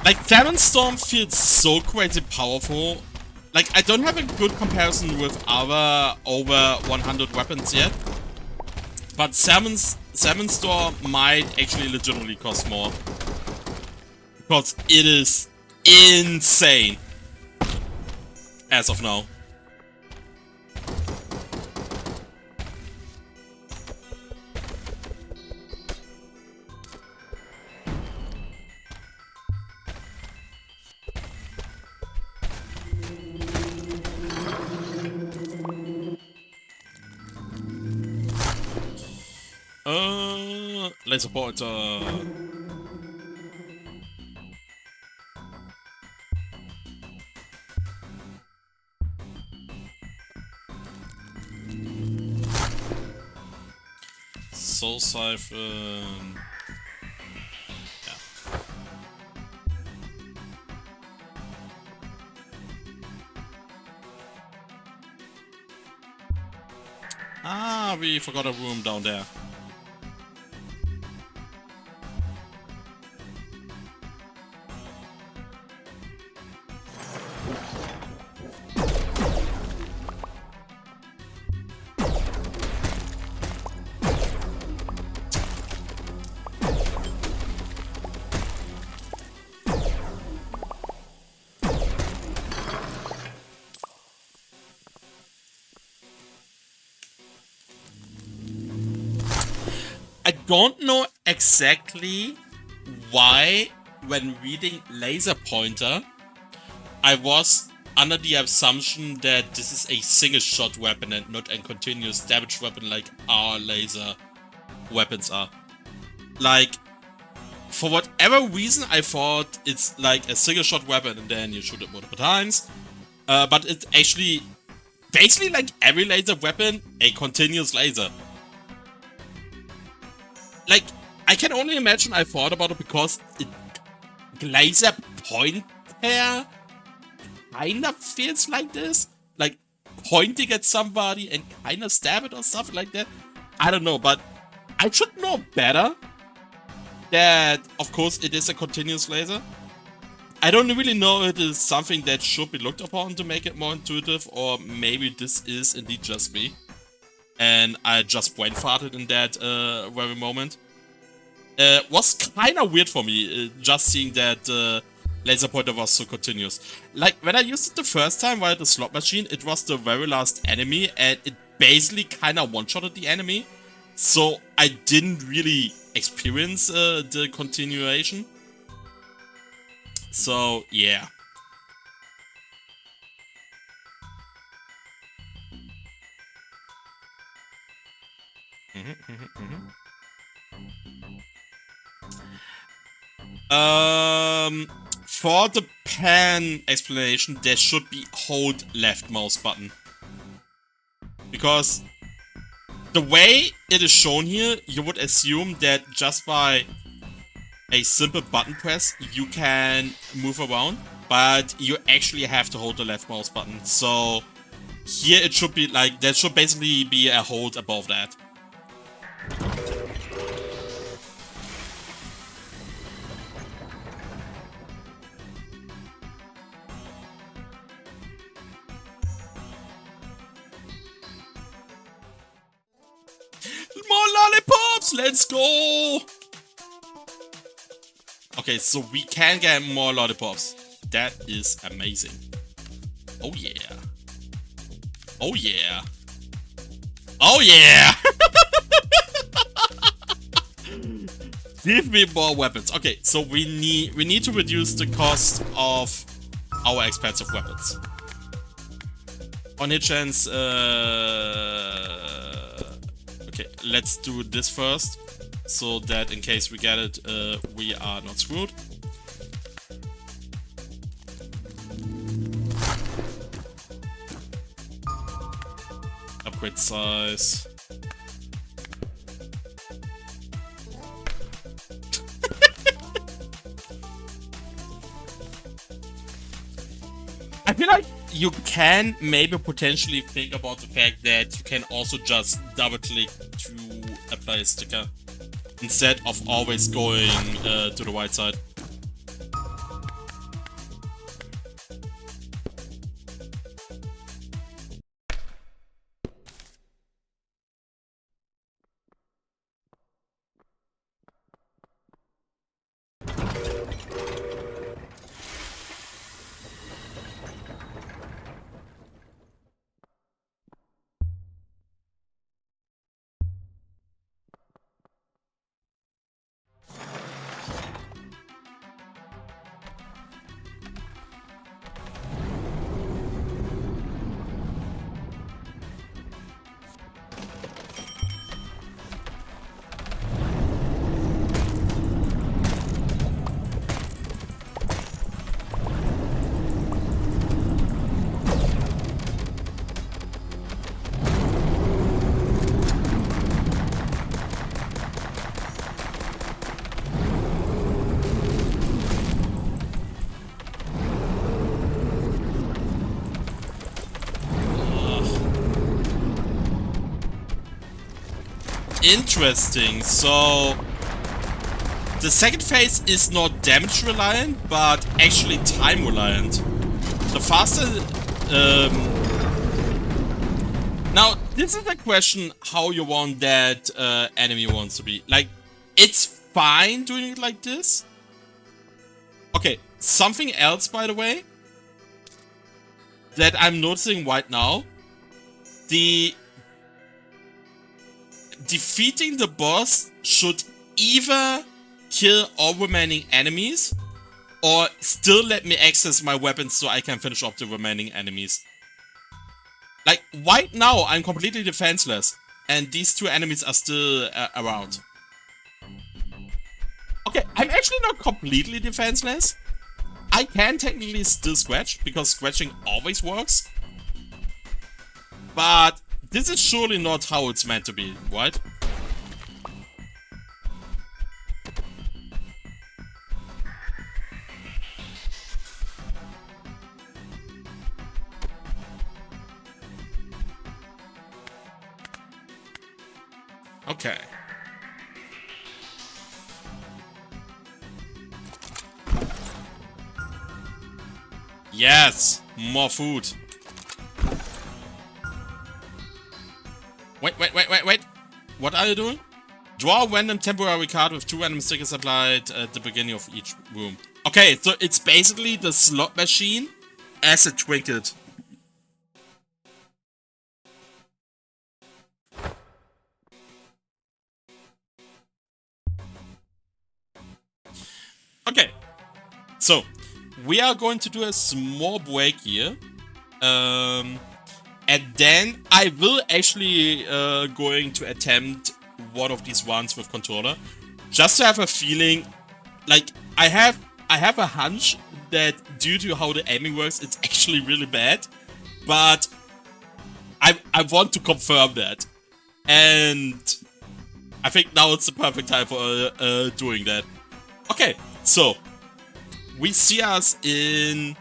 Like, Salmon Storm feels so crazy powerful. Like, I don't have a good comparison with other over 100 weapons yet. But Salmon Storm might actually legitimately cost more. Because it is insane. As of now. Laser pointer. Soul Siphon. Yeah. Ah, we forgot a room down there. don't know exactly why, when reading laser pointer, I was under the assumption that this is a single shot weapon and not a continuous damage weapon like our laser weapons are. Like, for whatever reason, I thought it's like a single shot weapon and then you shoot it multiple times. But it's actually basically like every laser weapon, a continuous laser. Like, I can only imagine I thought about it because it laser pointer kind of feels like this. Like, pointing at somebody and kind of stab it or something like that. I don't know, but I should know better that, of course, it is a continuous laser. I don't really know if it is something that should be looked upon to make it more intuitive, or maybe this is indeed just me. And I just brain farted in that very moment. Was kind of weird for me, just seeing that laser pointer was so continuous. Like, when I used it the first time while at the slot machine, it was the very last enemy, and it basically kind of one-shotted the enemy. So I didn't really experience the continuation. So, yeah. For the pan explanation, there should be hold left mouse button. Because the way it is shown here, you would assume that just by a simple button press, you can move around, but you actually have to hold the left mouse button. So here it should be like, there should basically be a hold above that. More lollipops! Let's go! Okay, so we can get more lollipops. That is amazing. Oh yeah. Oh yeah. Oh yeah! Give me more weapons. Okay, so we need to reduce the cost of our expensive weapons. On hit chance, okay, let's do this first, so that in case we get it, we are not screwed. Upgrade size. I feel like you can maybe potentially think about the fact that you can also just double click to apply a sticker instead of always going to the right side. Interesting. So the second phase is not damage reliant, but actually time reliant. The faster. Now this is a question how you want that enemy wants to be. Like, it's fine doing it like this. Okay, something else, by the way, that I'm noticing right now. defeating the boss should either kill all remaining enemies or still let me access my weapons so I can finish off the remaining enemies. Like, right now I'm completely defenseless and these two enemies are still around. Okay, I'm actually not completely defenseless. I can technically still scratch, because scratching always works. But this is surely not how it's meant to be, right? Okay. Yes! More food. Wait. What are you doing? Draw a random temporary card with 2 random stickers applied at the beginning of each room. Okay, so it's basically the slot machine as a trinket. Okay, so we are going to do a small break here. And then I will actually going to attempt one of these ones with controller, just to have a feeling. Like, I have a hunch that due to how the aiming works, it's actually really bad. But I want to confirm that, and I think now it's the perfect time for doing that. Okay, so we see us in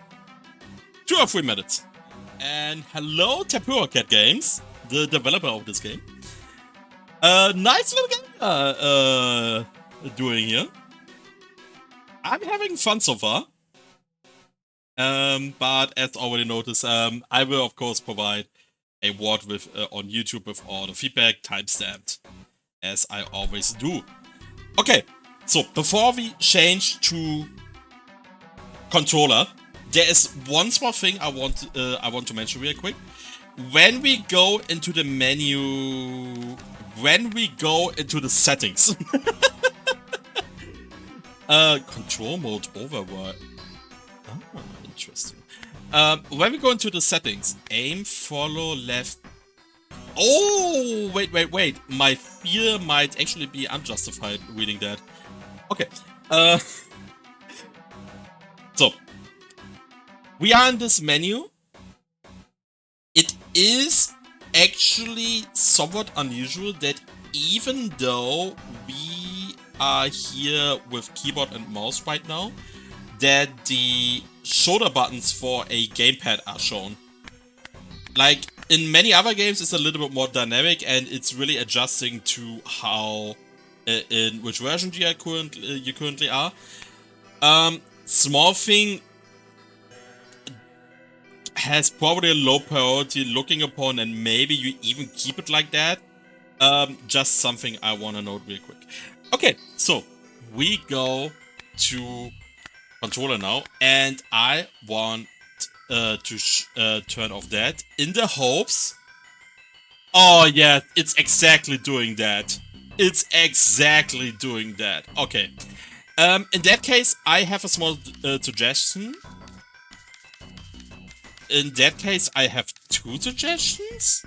2 or 3 minutes. And hello, Typo Games, the developer of this game. Nice little game doing here. I'm having fun so far. But as already noticed, I will of course provide a word with on YouTube with all the feedback timestamped, as I always do. Okay, so before we change to controller, there is one small thing I want to mention real quick. When we go into the menu, when we go into the settings, control mode override. Ah, interesting. When we go into the settings, aim, follow, left. Oh, wait. My fear might actually be unjustified reading that. Okay. So. We are in this menu. It is actually somewhat unusual that even though we are here with keyboard and mouse right now, that the shoulder buttons for a gamepad are shown. Like, in many other games, it's a little bit more dynamic and it's really adjusting to how, in which version you currently are. Small thing has probably a low priority looking upon, and maybe you even keep it like that. Just something I want to note real quick. Okay, so we go to controller now, and I want to turn off that in the hopes. Oh yeah, it's exactly doing that. It's exactly doing that. Okay. In that case, I have a small suggestion. In that case, I have 2 suggestions.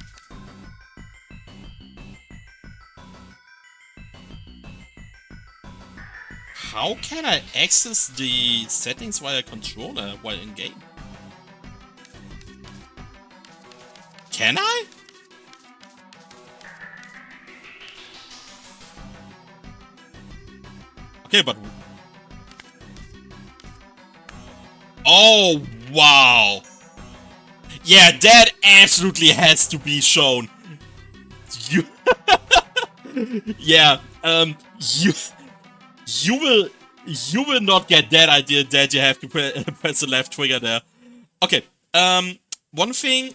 How can I access the settings via controller while in game? Can I? Okay, but... Oh, wow! Yeah, that absolutely has to be shown. You... yeah, you will not get that idea that you have to press the left trigger there. Okay, one thing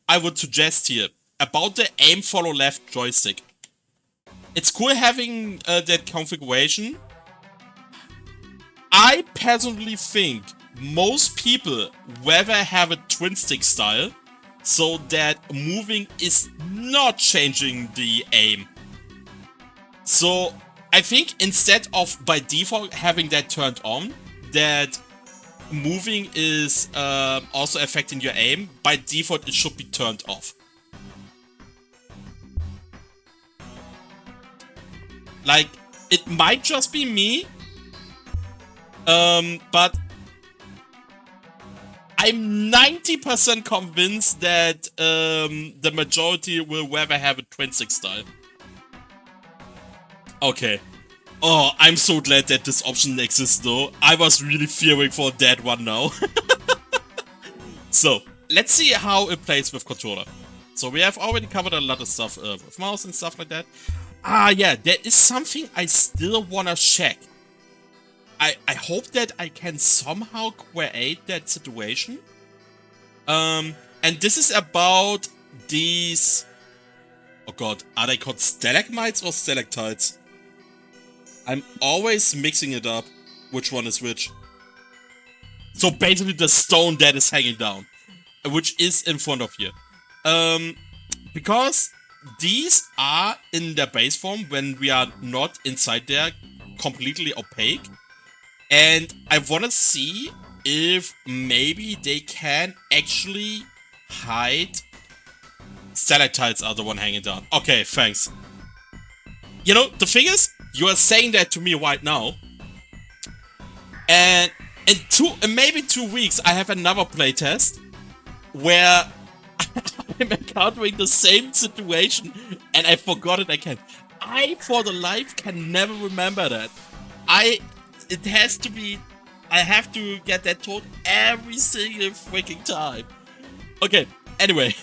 I would suggest here about the aim follow left joystick. It's cool having that configuration. I personally think most people rather have a twin stick style, so that moving is not changing the aim. So I think instead of by default having that turned on, that moving is also affecting your aim, by default it should be turned off. Like, it might just be me, but I'm 90% convinced that the majority will rather have a twin stick style. Okay. Oh, I'm so glad that this option exists though. I was really fearing for that one now. So, let's see how it plays with controller. So we have already covered a lot of stuff with mouse and stuff like that. Ah, yeah, there is something I still wanna check. I hope that I can somehow create that situation. And this is about these... Oh god, are they called stalagmites or stalactites? I'm always mixing it up, which one is which. So basically the stone that is hanging down, which is in front of you. Because these are in their base form when we are not inside there, completely opaque. And I want to see if maybe they can actually hide... Stalactites are the one hanging down. Okay, thanks. You know, the thing is, you are saying that to me right now. And in maybe 2 weeks, I have another playtest where I'm encountering the same situation and I forgot it again. I, for the life, can never remember that. It has to be... I have to get that told every single freaking time. Okay, anyway.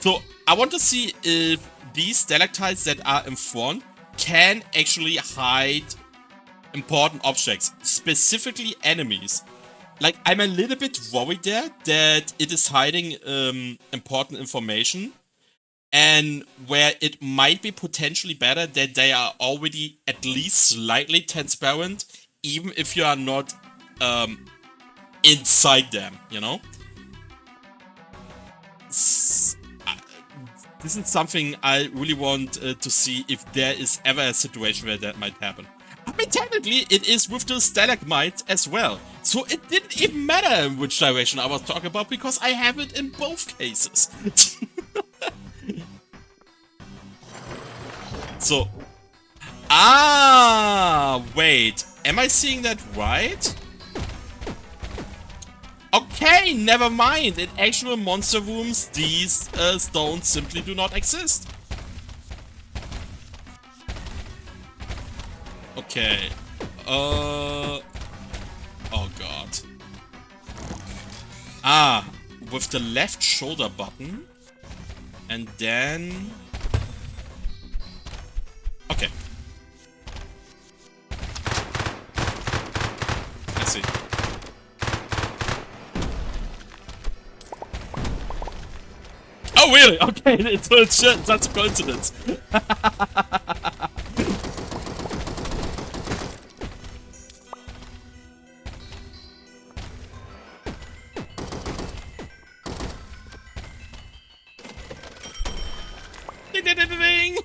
So, I want to see if these stalactites that are in front can actually hide important objects, specifically enemies. Like, I'm a little bit worried there that it is hiding important information, and where it might be potentially better that they are already at least slightly transparent, even if you are not inside them, you know? This is something I really want to see if there is ever a situation where that might happen. I mean, technically, it is with the stalagmite as well. So it didn't even matter in which direction I was talking about, because I have it in both cases. So... Ah, wait. Am I seeing that right? Okay, never mind. In actual monster rooms, these stones simply do not exist. Okay. Oh god. Ah, with the left shoulder button. And then... Okay. I see. Oh, really? Okay, it's that's a coincidence. Ding, ding, ding, ding.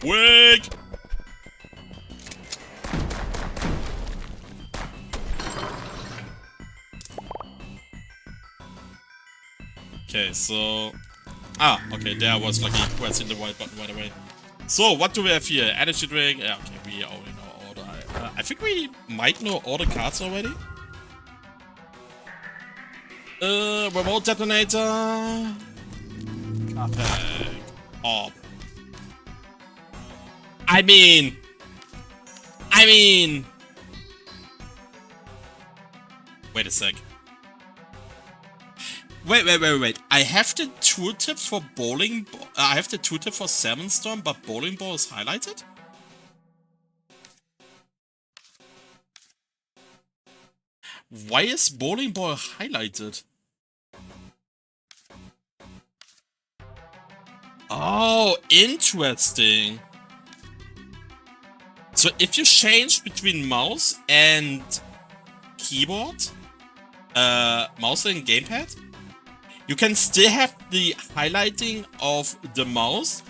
Wig! Okay, so... Ah, okay, there was lucky pressing the right button right away. So, what do we have here? Energy drink. Yeah, okay, we already know all the... I think we might know all the cards already. Remote detonator... Opaque. Orb. I mean... Wait a sec. Wait. I have the tooltip for bowling... I have the tooltip for Salmon Storm, but bowling ball is highlighted? Why is bowling ball highlighted? Oh, interesting. So if you change between mouse and keyboard, mouse and gamepad, you can still have the highlighting of the mouse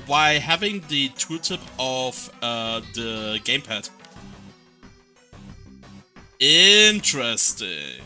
by having the tooltip of the gamepad. Interesting.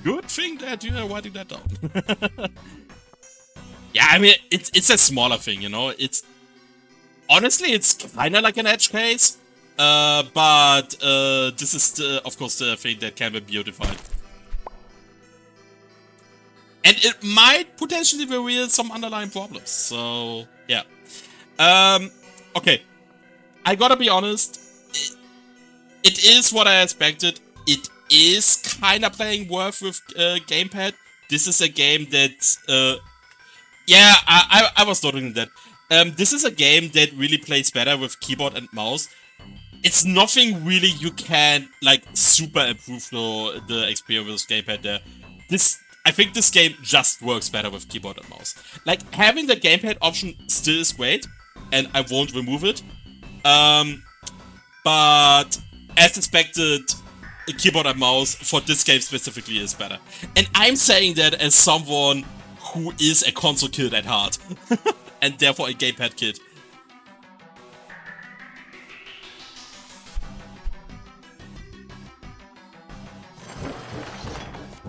Good thing that you are writing that down. Yeah, I mean, it's a smaller thing, you know? Honestly, it's kind of like an edge case, but this is, of course, the thing that can be beautified. And it might potentially reveal some underlying problems, so, yeah. Okay. I gotta be honest, it is what I expected. It is kind of playing worth with gamepad. This is a game that, yeah, I was noticing that. This is a game that really plays better with keyboard and mouse. It's nothing really you can, like, super improve the experience with gamepad there. I think this game just works better with keyboard and mouse. Like, having the gamepad option still is great, and I won't remove it. But as expected, keyboard and mouse for this game specifically is better. And I'm saying that as someone who is a console kid at heart, and therefore a gamepad kid.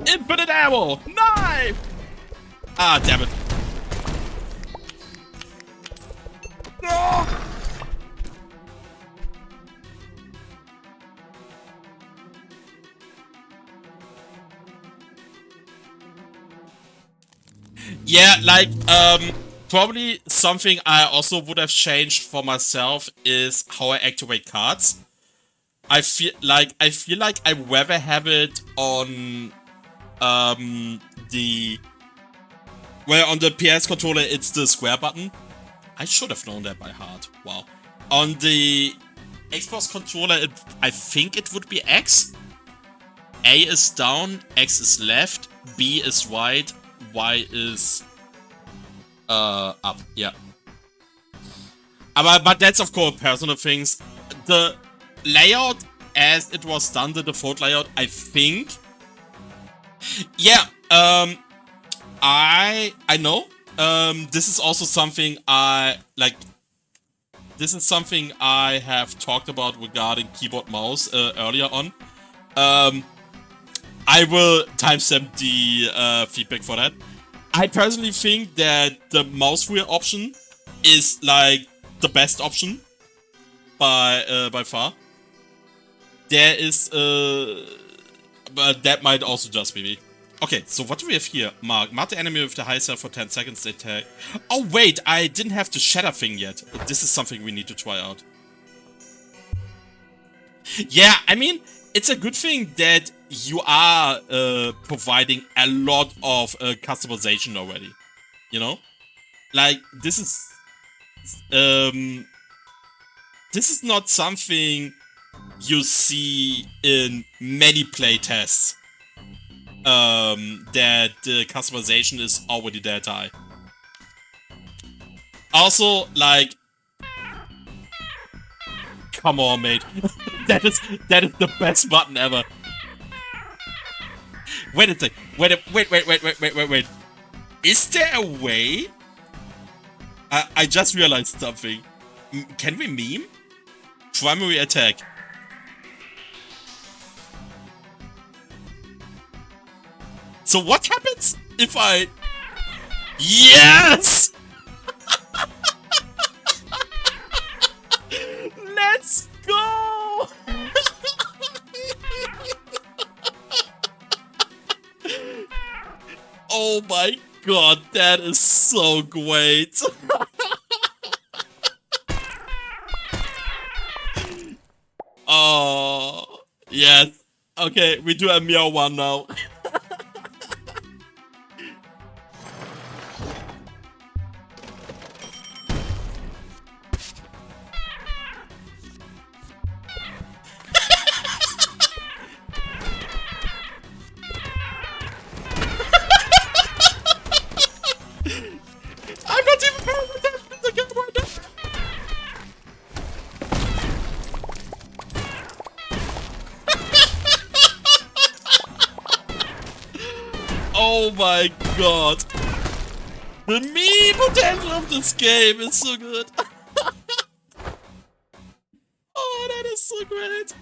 Infinite ammo! Knife! Ah, damn it. No! Yeah, like, probably something I also would have changed for myself is how I activate cards. I feel like I'd rather have it on on the PS controller it's the square button. I should have known that by heart. Wow. On the Xbox controller, I think it would be X. A is down, X is left, B is right, Y is up. Yeah. But that's of course personal things. The layout as it was done, the default layout, I think. Yeah. I know. This is also something This is something I have talked about regarding keyboard mouse earlier on. I will timestamp the feedback for that. I personally think that the mousewheel option is like the best option by far. There is but that might also just be me. Okay, so what do we have here? Mark the enemy with the high cell for 10 seconds. They tag. Oh wait, I didn't have the shatter thing yet. This is something we need to try out. Yeah, I mean, it's a good thing that you are providing a lot of customization already. You know? Like, this is not something you see in many playtests. That the customization is already that high. Also, like, come on, mate. that is the best button ever. Wait a sec. Wait. Is there a way? I just realized something. Can we meme? Primary attack. So what happens if I... Yes! Let's go! Oh my god, that is so great. Oh, yes. Okay, we do a Meow one now. Oh my god. The meme potential of this game is so good. Oh, that is so great.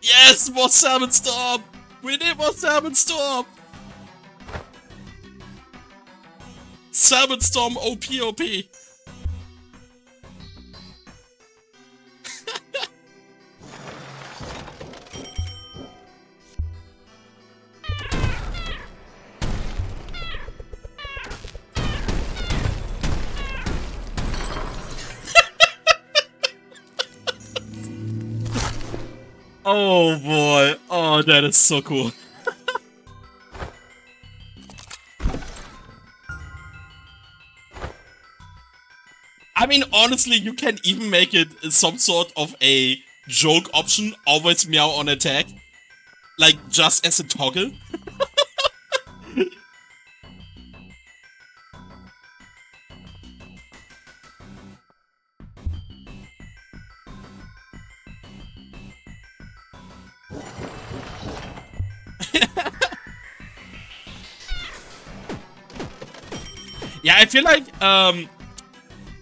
Yes, more Salmon Storm. We need more Salmon Storm. Salmon Storm OP. Oh boy. Oh, that is so cool. I mean, honestly, you can even make it some sort of a joke option, always Meow on attack. Like, just as a toggle. Yeah, I feel like,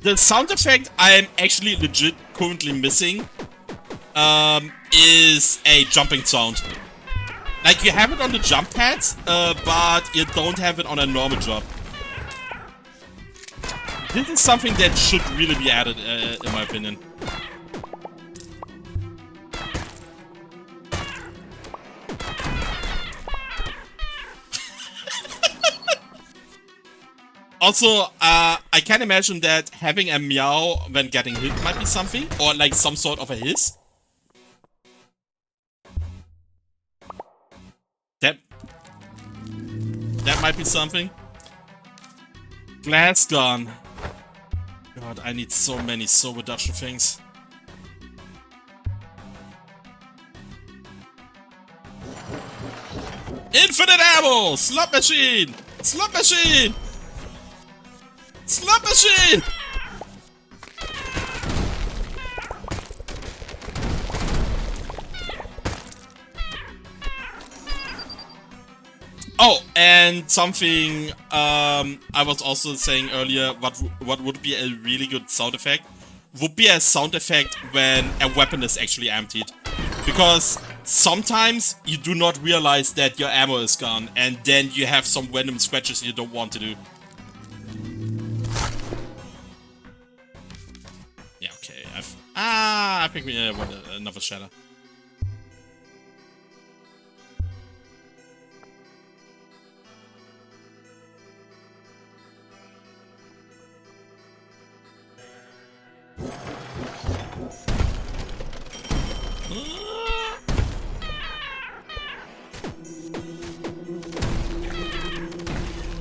the sound effect I'm actually legit currently missing is a jumping sound. Like, you have it on the jump pads, but you don't have it on a normal jump. This is something that should really be added, in my opinion. Also, I can imagine that having a meow when getting hit might be something, or like some sort of a hiss. That might be something. Glass gun. God, I need so many soul reduction things. Infinite ammo! Slot machine! Slot machine! Slot machine! Oh, and something I was also saying earlier, what would be a really good sound effect would be a sound effect when a weapon is actually emptied. Because sometimes you do not realize that your ammo is gone, and then you have some random scratches you don't want to do. Yeah, okay. I think we want another shadow.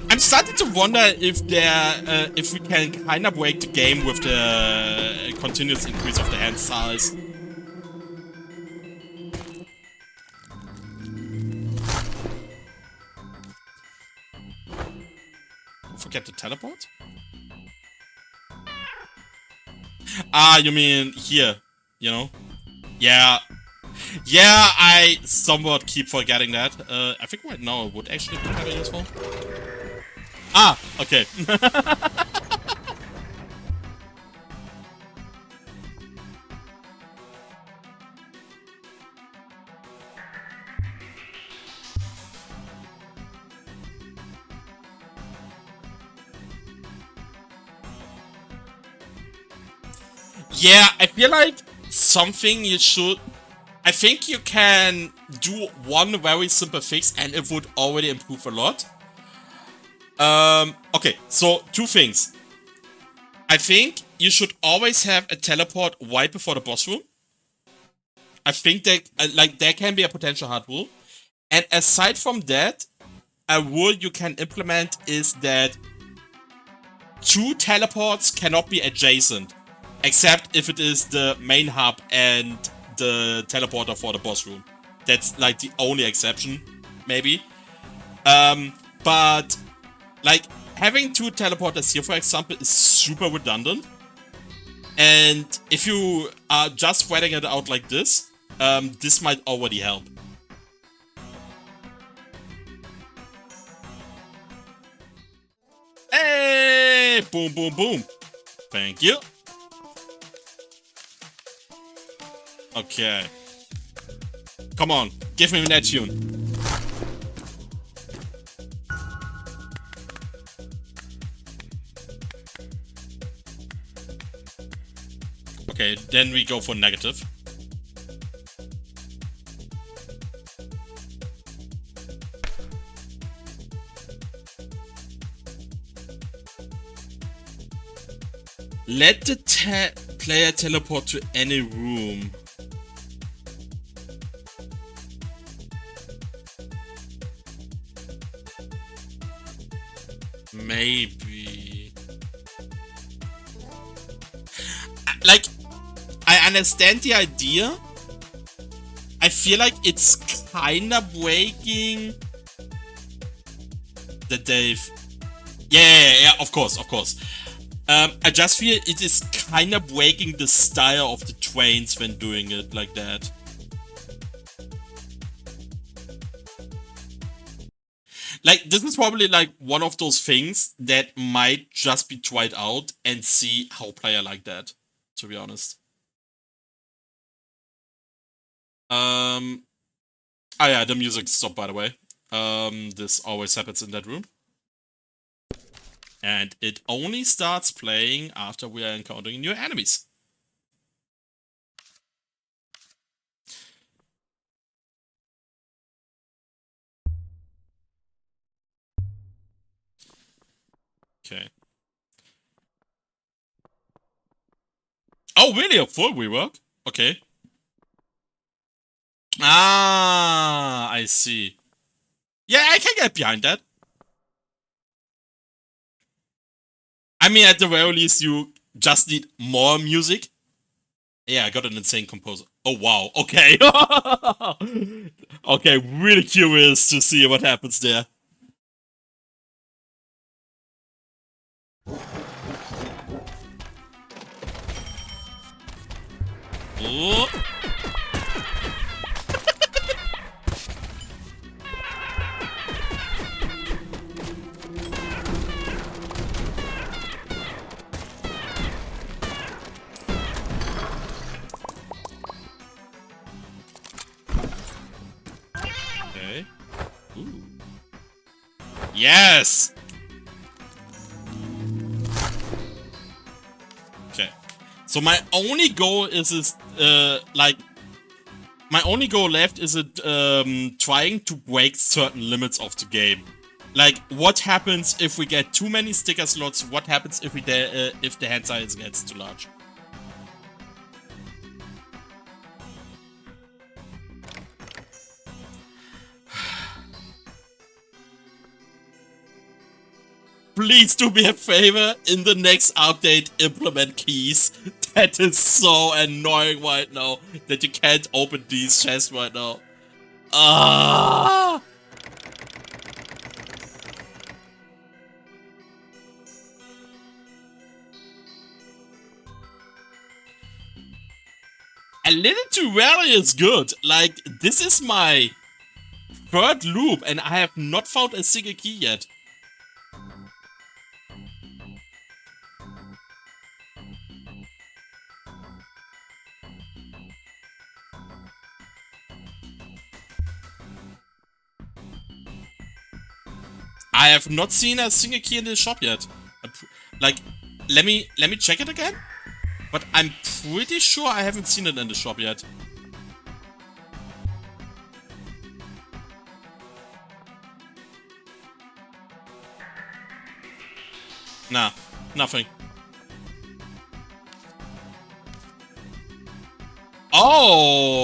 I'm starting to wonder if if we can kind of break the game with the continuous increase of the hand size. Don't forget to teleport? Ah, you mean here, you know? Yeah. Yeah, I somewhat keep forgetting that. I think right now it would actually be kind of useful. Ah, okay. Yeah, I feel like something you should... I think you can do one very simple fix and it would already improve a lot. Okay, so two things. I think you should always have a teleport right before the boss room. I think that, like, there can be a potential hard rule. And aside from that, a rule you can implement is that two teleports cannot be adjacent. Except if it is the main hub and the teleporter for the boss room. That's like the only exception, maybe. But like having two teleporters here, for example, is super redundant. And if you are just spreading it out like this might already help. Hey, boom, boom, boom. Thank you. Okay. Come on, give me that tune. Okay, then we go for negative. Let the player teleport to any room. Maybe. Like, I understand the idea. I feel like it's kinda breaking that they've... Yeah, of course. I just feel it is kinda breaking the style of the trains when doing it like that. Like, this is probably like one of those things that might just be tried out and see how player like that, to be honest. Oh yeah, the music stopped, by the way. This always happens in that room. And it only starts playing after we are encountering new enemies. Okay. Oh, really? A full rework? Okay. Ah, I see. Yeah, I can get behind that. I mean, at the very least, you just need more music. Yeah, I got an insane composer. Oh, wow. Okay. Okay, really curious to see what happens there. Oh. Okay. Ooh. Yes! Okay. So my only goal is my only goal left is trying to break certain limits of the game. Like, what happens if we get too many sticker slots? What happens if the hand size gets too large? Please do me a favor, in the next update, implement keys. That is so annoying right now, that you can't open these chests right now. Ah! A little too rarely is good. Like, this is my third loop and I have not found a single key yet. I have not seen a single key in the shop yet. Like, let me check it again. But I'm pretty sure I haven't seen it in the shop yet. Nah, nothing. Oh.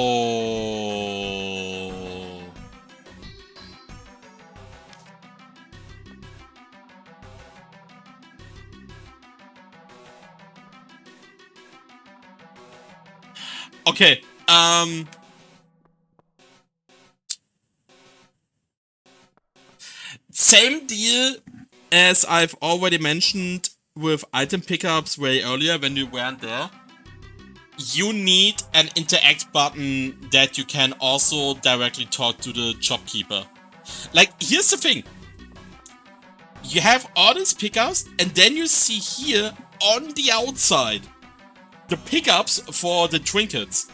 Okay, same deal as I've already mentioned with item pickups way earlier when you weren't there. You need an interact button that you can also directly talk to the shopkeeper. Like, here's the thing. you have all these pickups, and then you see here on the outside the pickups for the trinkets.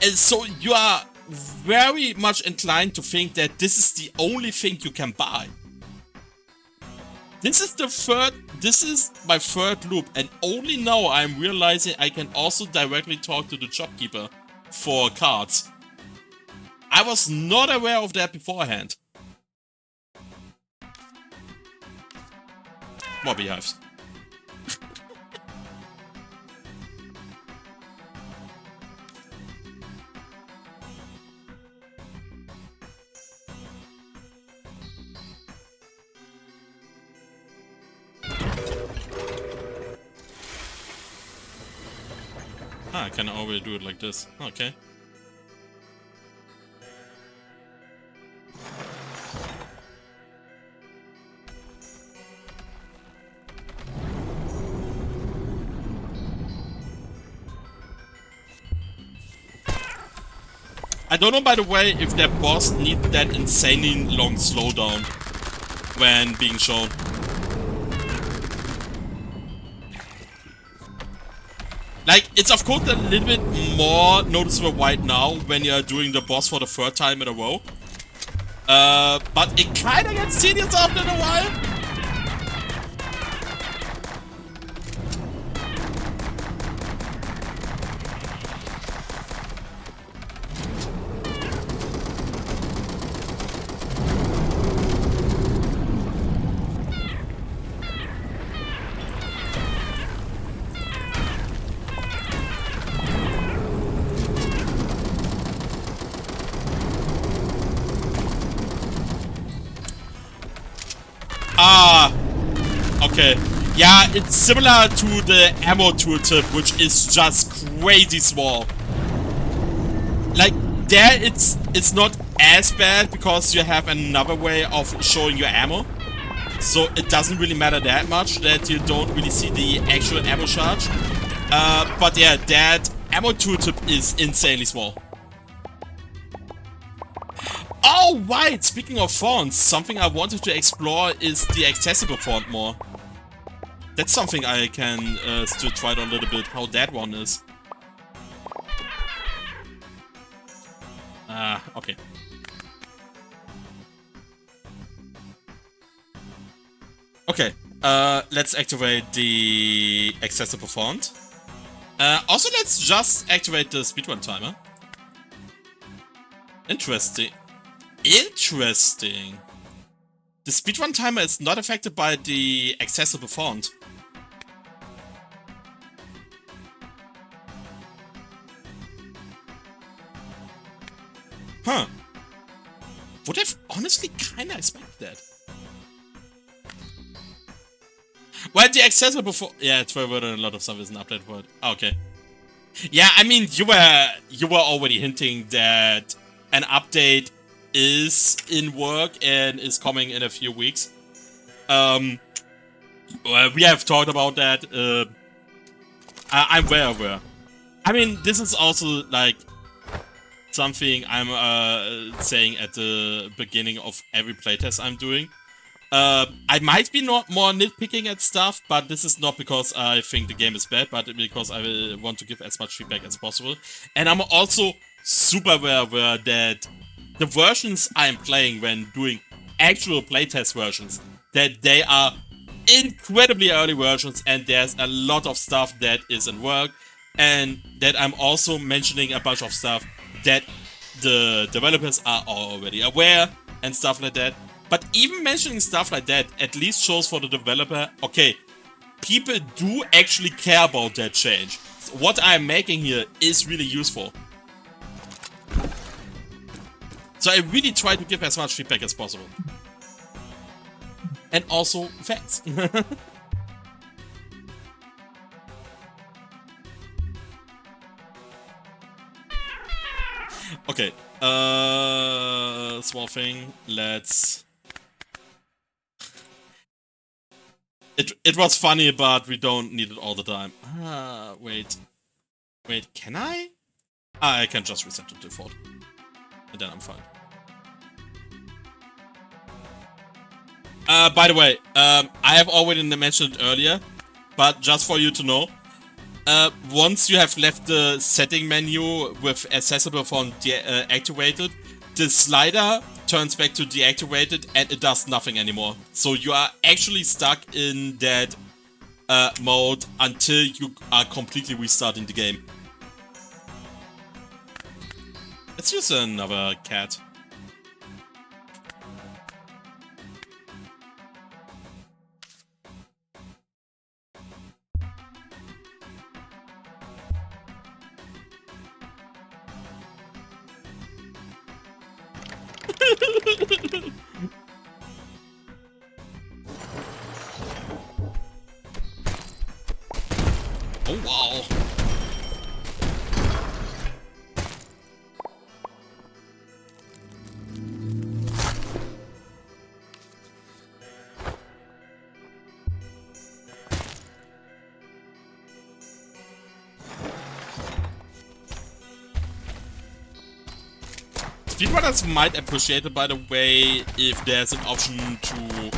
And so you are very much inclined to think that this is the only thing you can buy. This is my third loop, and only now I'm realizing I can also directly talk to the shopkeeper for cards. I was not aware of that beforehand. More beehives. I can already do it like this. Okay. I don't know, by the way, if that boss needs that insanely long slowdown when being shown. Like, it's of course a little bit more noticeable right now when you're doing the boss for the third time in a row. But it kinda gets tedious after a while. Okay. Yeah, it's similar to the ammo tooltip, which is just crazy small. Like, there it's not as bad because you have another way of showing your ammo. So it doesn't really matter that much that you don't really see the actual ammo charge. But yeah, that ammo tooltip is insanely small. Oh, right! Speaking of fonts, something I wanted to explore is the accessible font more. That's something I can still try out a little bit, how that one is. Okay. Okay, let's activate the accessible font. Also, let's just activate the speedrun timer. Interesting. Interesting. The speedrun timer is not affected by the accessible font. Huh. Would have honestly kinda expected that. Well, the accessible font... Yeah, it's reverted and a lot of stuff is an update for it. Okay. Yeah, I mean, you were already hinting that an update is in work and is coming in a few weeks. Well, we have talked about that. I'm very aware. I mean, this is also like something I'm saying at the beginning of every playtest I'm doing. I might be not more nitpicking at stuff, but this is not because I think the game is bad, but because I want to give as much feedback as possible. And I'm also super aware that the versions I'm playing when doing actual playtest versions, that they are incredibly early versions and there's a lot of stuff that is in work, and that I'm also mentioning a bunch of stuff that the developers are already aware and stuff like that. But even mentioning stuff like that at least shows for the developer, okay, people do actually care about that change. So what I'm making here is really useful. So I really try to give as much feedback as possible. And also facts. Okay, small thing, let's... It was funny, but we don't need it all the time. Wait, can I? I can just reset to default. And then I'm fine. By the way, I have already mentioned it earlier, but just for you to know, once you have left the setting menu with accessible from activated, the slider turns back to deactivated and it does nothing anymore. So you are actually stuck in that mode until you are completely restarting the game. Let's use another cat. Oh wow. Speedrunners might appreciate it, by the way, if there's an option to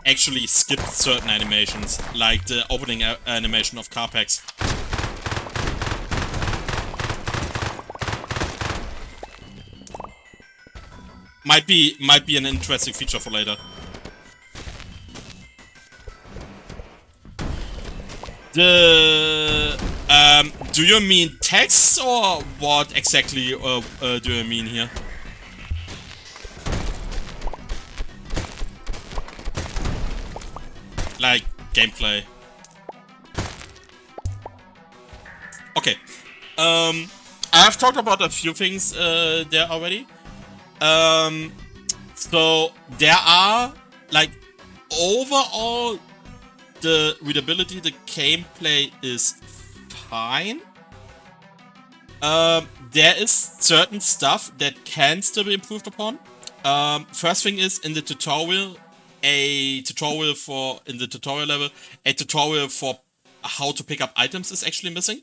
actually skip certain animations, like the opening animation of car packs. Might be an interesting feature for later. Do you mean text or what exactly do you mean here? Like gameplay. Okay. I've talked about a few things there already. So there are, like, overall the readability, the gameplay is fine. There is certain stuff that can still be improved upon. First thing is, in the tutorial, in the tutorial level, a tutorial for how to pick up items is actually missing.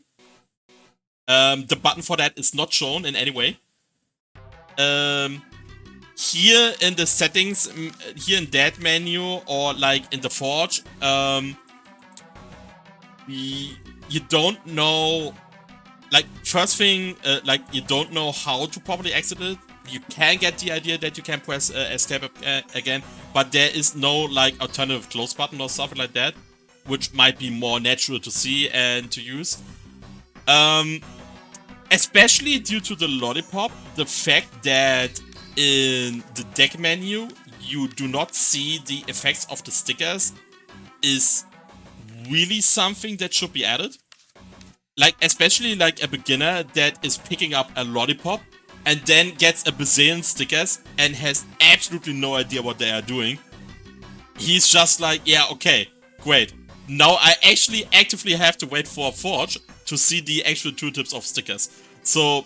The button for that is not shown in any way. Here in the settings, here in that menu, or like in the forge, you don't know, like, first thing, like, you don't know how to properly exit it. You can get the idea that you can press escape again, but there is no, like, alternative close button or something like that, which might be more natural to see and to use. Especially due to the lollipop, the fact that in the deck menu you do not see the effects of the stickers is really something that should be added. Like, especially like a beginner that is picking up a lollipop and then gets a bazillion stickers and has absolutely no idea what they are doing. He's just like, yeah, okay, great. Now I actually actively have to wait for a forge to see the actual tooltips of stickers. So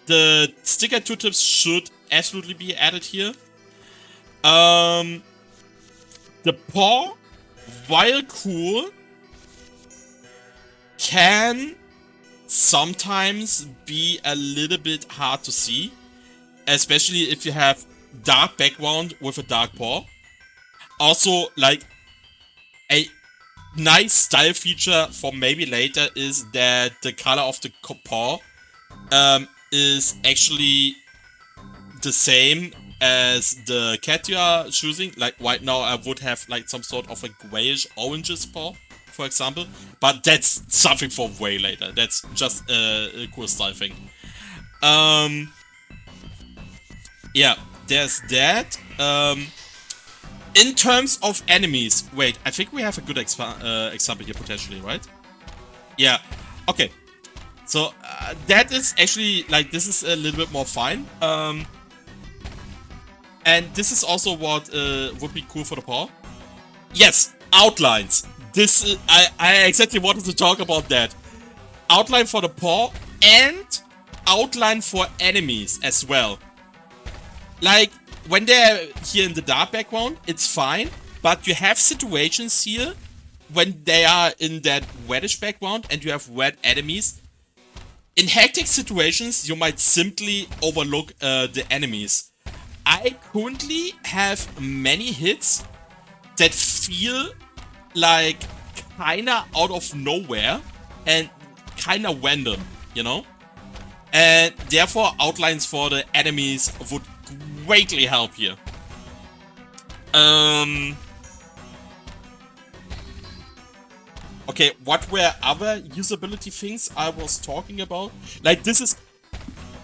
the sticker tooltips should absolutely be added here. The paw, while cool, can sometimes be a little bit hard to see, especially if you have dark background with a dark paw. Also, like, a nice style feature for maybe later is that the color of the paw is actually the same as the cat you are choosing. Like, right now I would have like some sort of a grayish oranges paw, for example, but that's something for way later. That's just a cool style thing. Yeah, there's that. In terms of enemies, wait, I think we have a good example here potentially, right? Yeah, okay. So that is actually, like, this is a little bit more fine. And this is also what would be cool for the paw. Yes, outlines. This is, I exactly wanted to talk about that. Outline for the paw and outline for enemies as well. Like, when they're here in the dark background, it's fine, but you have situations here when they are in that reddish background and you have red enemies. In hectic situations, you might simply overlook the enemies. I currently have many hits that feel like kinda out of nowhere and kinda random, you know? And therefore outlines for the enemies would greatly help here. Okay, what were other usability things I was talking about? Like, this is...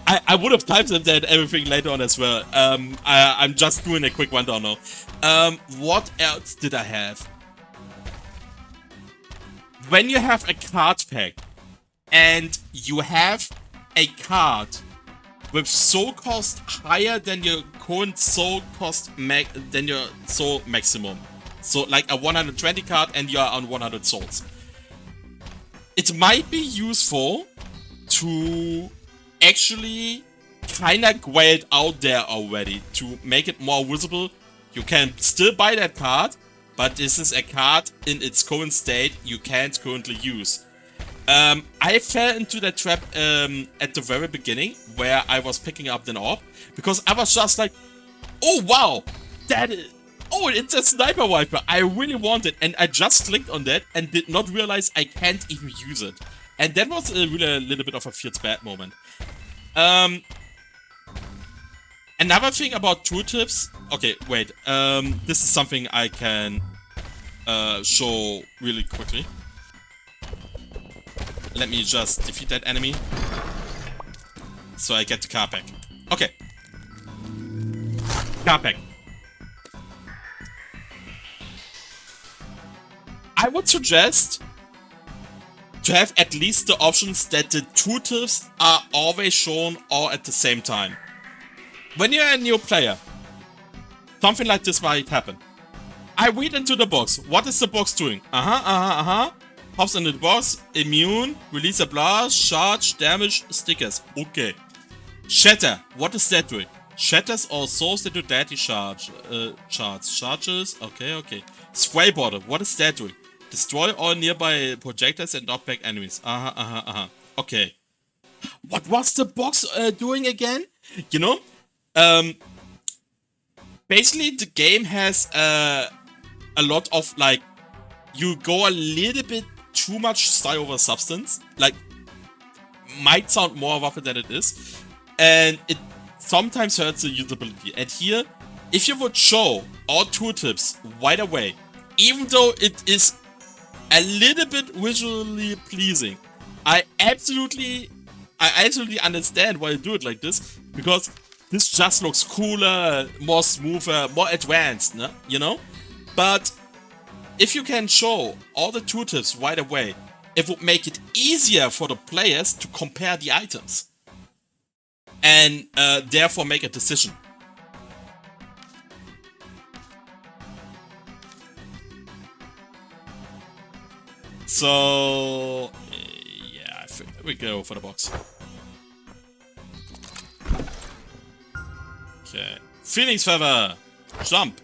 I would have typed in that everything later on as well. I'm just doing a quick rundown now. What else did I have? When you have a card pack and you have a card with soul cost higher than your current soul cost than your soul maximum. So like a 120 card and you are on 100 souls. It might be useful to actually kinda grey it out there already to make it more visible. You can still buy that card, but this is a card in its current state you can't currently use. I fell into that trap at the very beginning where I was picking up an orb because I was just like, oh wow, oh, it's a sniper wiper. I really want it, and I just clicked on that and did not realize I can't even use it. And that was really a little bit of a feels bad moment. Another thing about tooltips. Okay, wait. This is something I can show really quickly. Let me just defeat that enemy. So I get the car pack. Okay. Car pack. I would suggest to have at least the options that the tooltips are always shown all at the same time. When you're a new player, something like this might happen. I read into the box. What is the box doing? Hops into the box. Immune. Release a blast. Charge. Damage. Stickers. Okay. Shatter. What is that doing? Shatters all souls that do deadly charge. Charges. Okay. Spray bottle. What is that doing? Destroy all nearby projectiles and knock back enemies. Okay. What was the box doing again? You know? Basically the game has a lot of like, you go a little bit too much style over substance. Like, might sound more waffle than it is. And it sometimes hurts the usability. And here, if you would show all tooltips right away, even though it is a little bit visually pleasing, I absolutely understand why you do it like this, because this just looks cooler, more smoother, more advanced, you know? But if you can show all the tooltips right away, it would make it easier for the players to compare the items. And therefore make a decision. So, yeah, we go for the box. Okay. Phoenix Feather! Jump!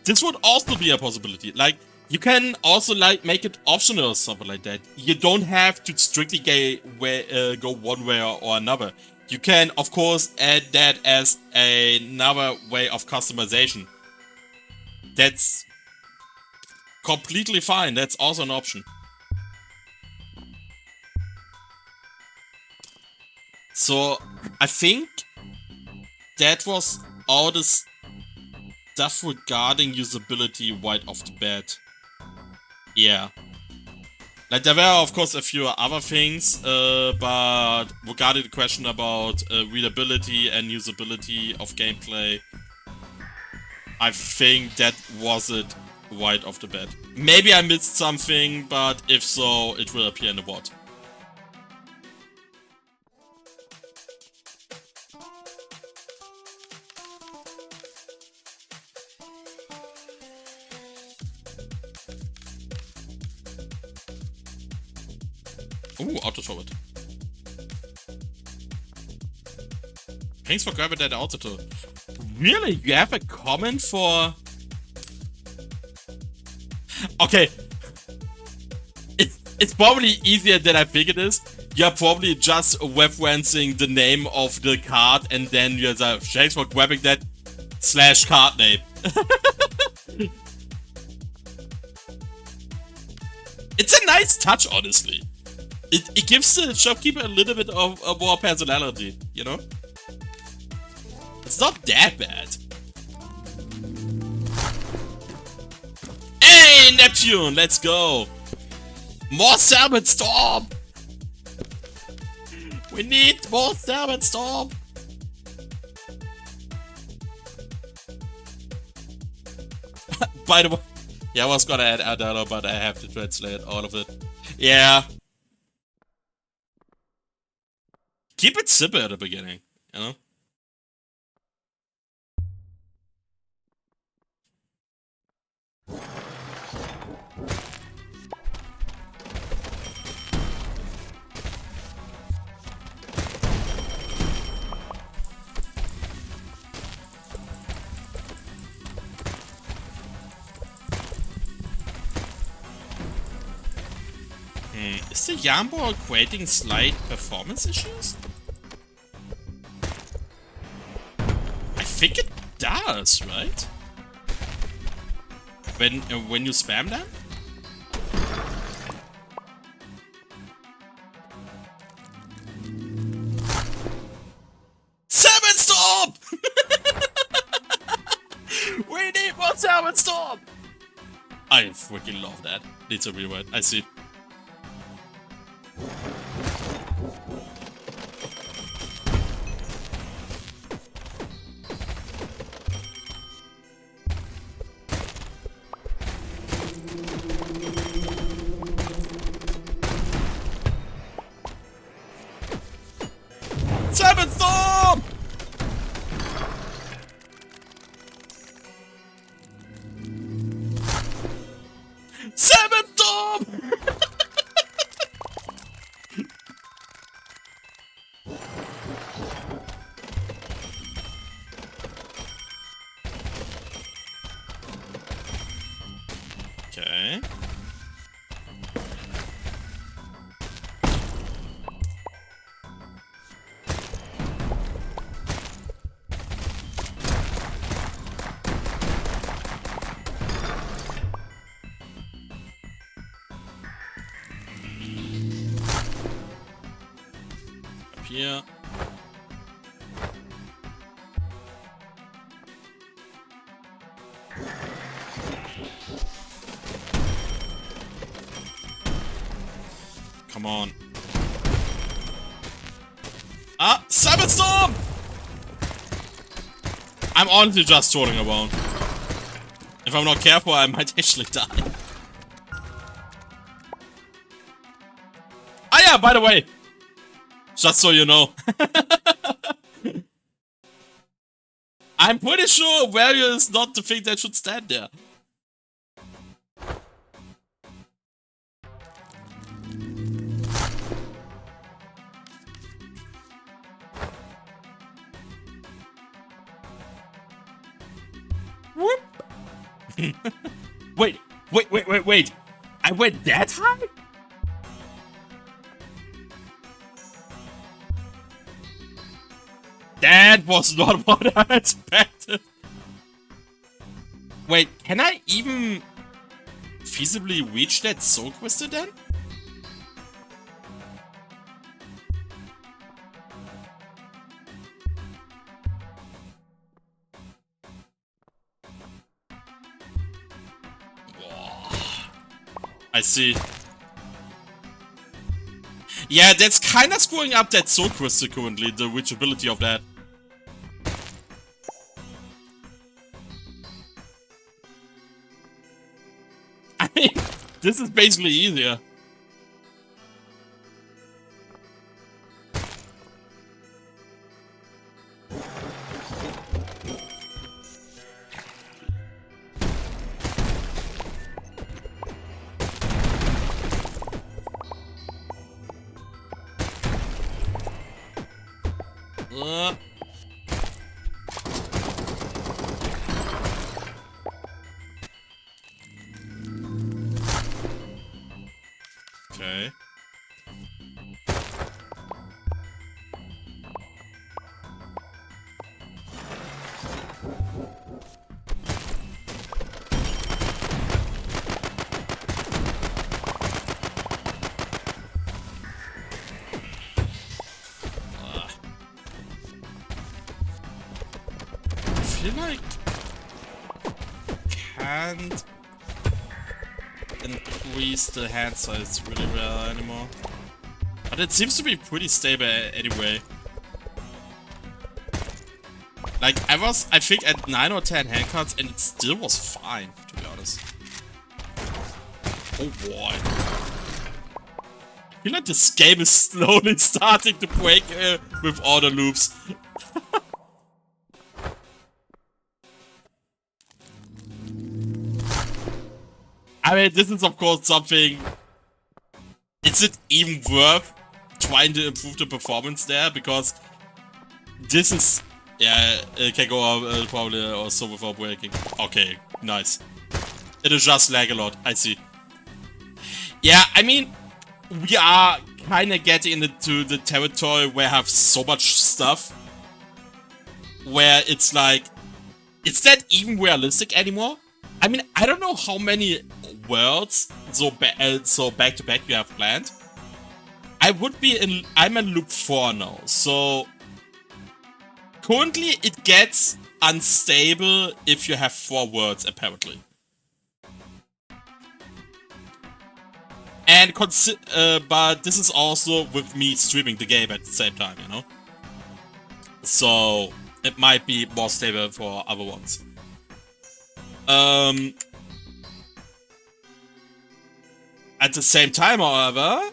This would also be a possibility. Like, you can also like make it optional or something like that. You don't have to strictly go one way or another. You can, of course, add that as another way of customization. That's completely fine. That's also an option. So, I think that was all the stuff regarding usability right off the bat. Yeah. Like, there were, of course, a few other things, but regarding the question about readability and usability of gameplay, I think that was it right off the bat. Maybe I missed something, but if so, it will appear in the VOD. Ooh, auto throw it. Thanks for grabbing that auto throw. Really? You have a comment for... Okay. It's probably easier than I think it is. You're probably just referencing the name of the card and then you're like, thanks for grabbing that / card name. It's a nice touch, honestly. It gives the shopkeeper a little bit of more personality, you know? It's not that bad. Hey, Neptune, let's go. More Salmon Storm. We need more Salmon Storm. By the way, yeah, I was gonna add Adana, but I have to translate all of it. Yeah. Keep it simple at the beginning, you know? Is the Yarnball creating slight performance issues? I think it does, right? When you spam them? Salmon Storm! We need more Salmon Storm! I freaking love that. It's a rewrite. I see. Salmon Storm! Salmon Storm! Okay. Up here. Come on. Ah, Salmon Storm! I'm honestly just trolling around. If I'm not careful, I might actually die. Ah yeah, by the way. Just so you know. I'm pretty sure value is not the thing that should stand there. Whoop. Wait. I went that high? That was not what I expected. Wait, can I even feasibly reach that soul crystal then? I see. Yeah, that's kinda screwing up that soul crystal currently, the reachability of that. I mean, this is basically easier. Okay. feel like can't increase the hand size really well anymore. But it seems to be pretty stable anyway. Like, I think, at 9 or 10 hand cards, and it still was fine, to be honest. Oh boy. I feel like this game is slowly starting to break with order loops. I mean, this is of course something... Is it even worth trying to improve the performance there? Because this is... Yeah, it can go probably also without breaking. Okay, nice. It is just lag a lot, I see. Yeah, I mean, we are kind of getting into the territory where I have so much stuff. Where it's like, is that even realistic anymore? I mean, I don't know how many worlds so back to back you have planned. I'm in loop 4 now, so currently it gets unstable if you have 4 worlds apparently. And but this is also with me streaming the game at the same time, you know? So it might be more stable for other ones. At the same time, however,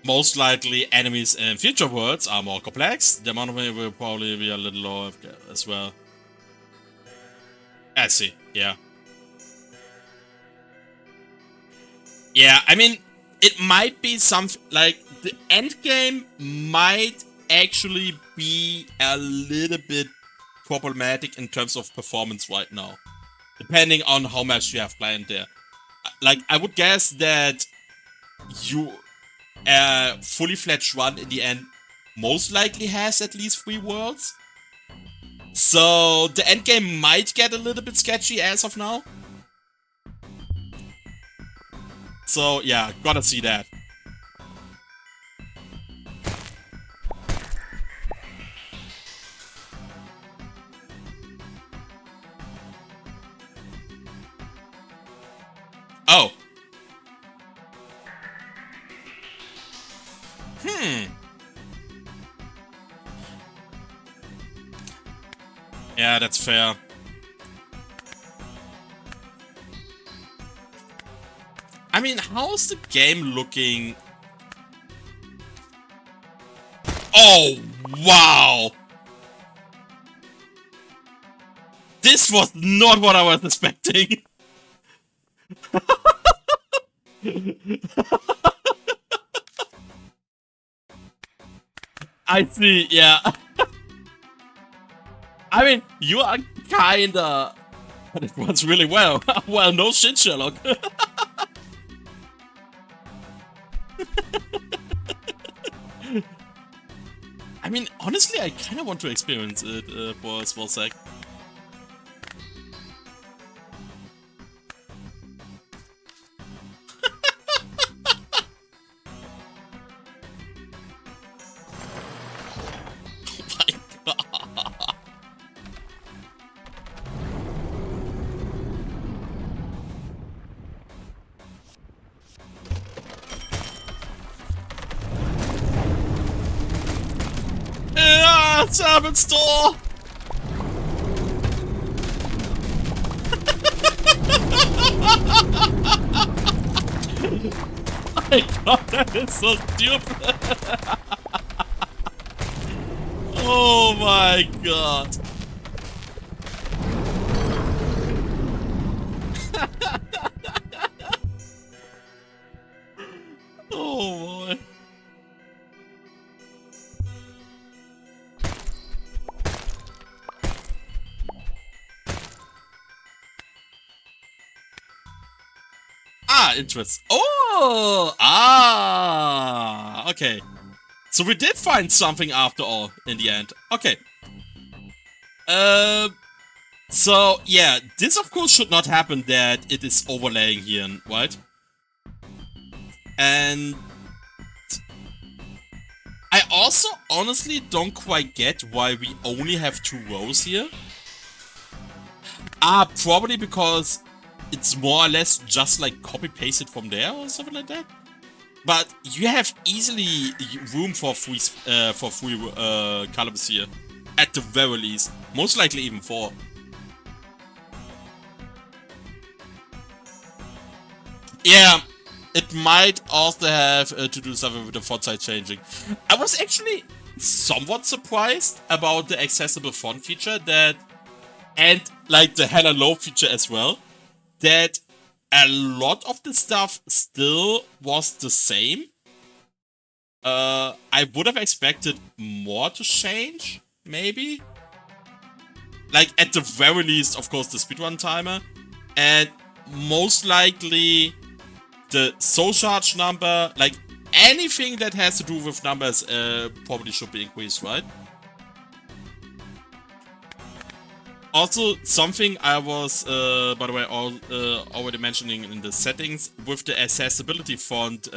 most likely enemies in future worlds are more complex. The amount of them will probably be a little lower as well. I see, yeah. Yeah, I mean, it might be something like the end game might actually be a little bit problematic in terms of performance right now, depending on how much you have planned there. Like, I would guess that you fully fledged run in the end most likely has at least 3 worlds. So the end game might get a little bit sketchy as of now. So yeah, gotta see that. Oh. Yeah, that's fair. I mean, how's the game looking? Oh, wow! This was not what I was expecting. I see, yeah. I mean, you are kinda... But it was really well. Well, no shit, Sherlock. I mean, honestly, I kinda want to experience it for a small sec. Salmon Storm! My god, that is so stupid! Oh my god! Oh boy! Interest. Oh! Okay. So we did find something after all, in the end. Okay. So, yeah, this of course should not happen that it is overlaying here, right? And... I also honestly don't quite get why we only have 2 rows here. Probably because it's more or less just like copy pasted from there or something like that. But you have easily room for three columns here, at the very least. Most likely even 4. Yeah, it might also have to do something with the font size changing. I was actually somewhat surprised about the accessible font feature and like the hella low feature as well, that a lot of the stuff still was the same. I would have expected more to change, maybe. Like, at the very least, of course, the speedrun timer. And most likely, the soul charge number. Like, anything that has to do with numbers probably should be increased, right? Also, something I was, by the way, already mentioning in the settings, with the accessibility font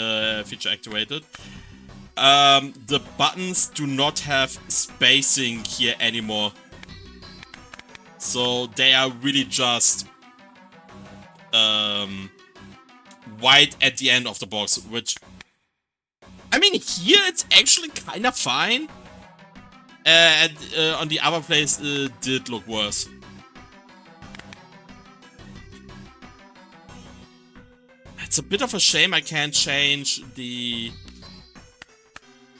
feature activated, the buttons do not have spacing here anymore. So they are really just white at the end of the box, which, I mean, here it's actually kind of fine. And on the other place, it did look worse. It's a bit of a shame I can't change the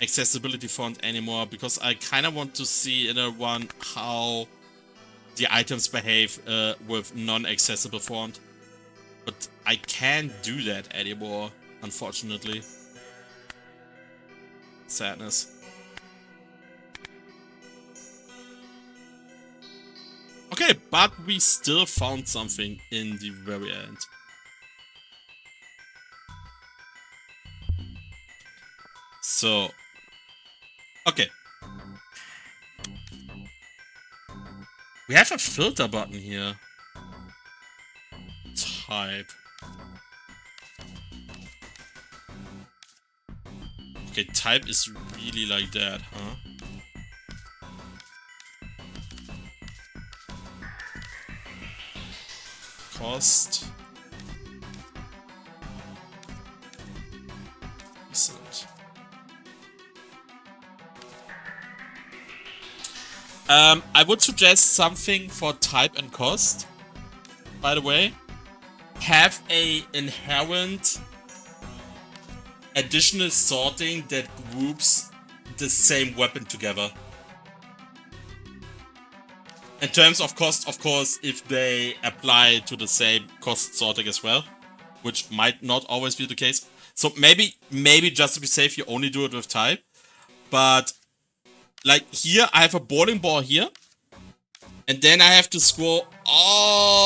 accessibility font anymore, because I kind of want to see in a one how the items behave with non-accessible font. But I can't do that anymore, unfortunately. Sadness. Okay, but we still found something in the very end. So, okay. We have a filter button here. Type. Okay, type is really like that, huh? Cost. Recent. I would suggest something for type and cost, by the way. Have a inherent additional sorting that groups the same weapon together. In terms of cost, of course, if they apply to the same cost sorting as well, which might not always be the case. So maybe just to be safe, you only do it with type. But like here, I have a bowling ball here, and then I have to scroll all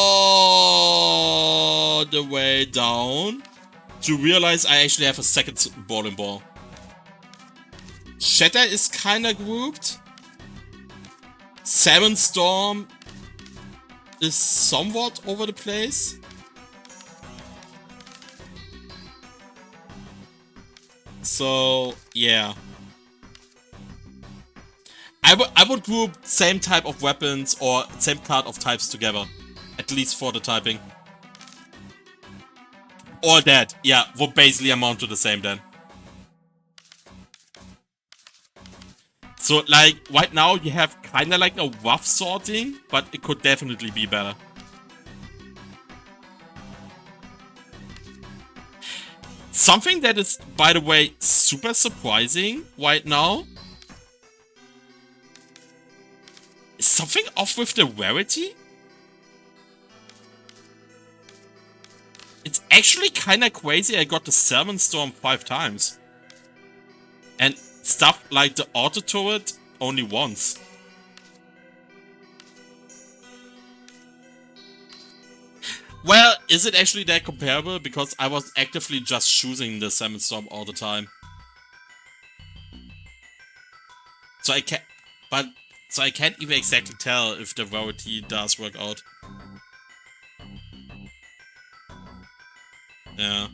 the way down to realize I actually have a second bowling ball. Shatter is kinda grouped. Salmon Storm is somewhat over the place. So, yeah. I would group same type of weapons or same card of types together. At least for the typing. Or that, yeah, would basically amount to the same then. So, like, right now you have kinda like a rough sorting, but it could definitely be better. Something that is, by the way, super surprising right now. Is something off with the rarity? It's actually kinda crazy I got the Salmon Storm 5 times. And stuff like the auto turret only once. Well, is it actually that comparable? Because I was actively just choosing the Salmon Storm all the time. So I can't, so I can't even exactly tell if the rarity does work out. Yeah.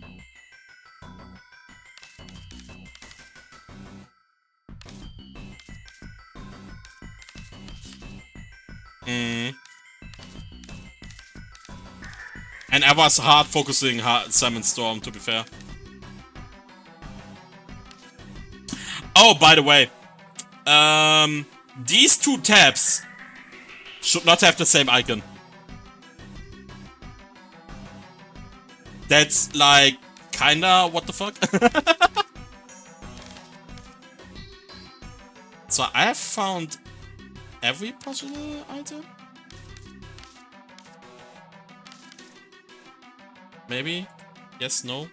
And I was hard focusing Salmon Storm, to be fair. Oh, by the way, these two tabs should not have the same icon. That's like kinda what the fuck. So I have found every possible item. Maybe? Yes, no.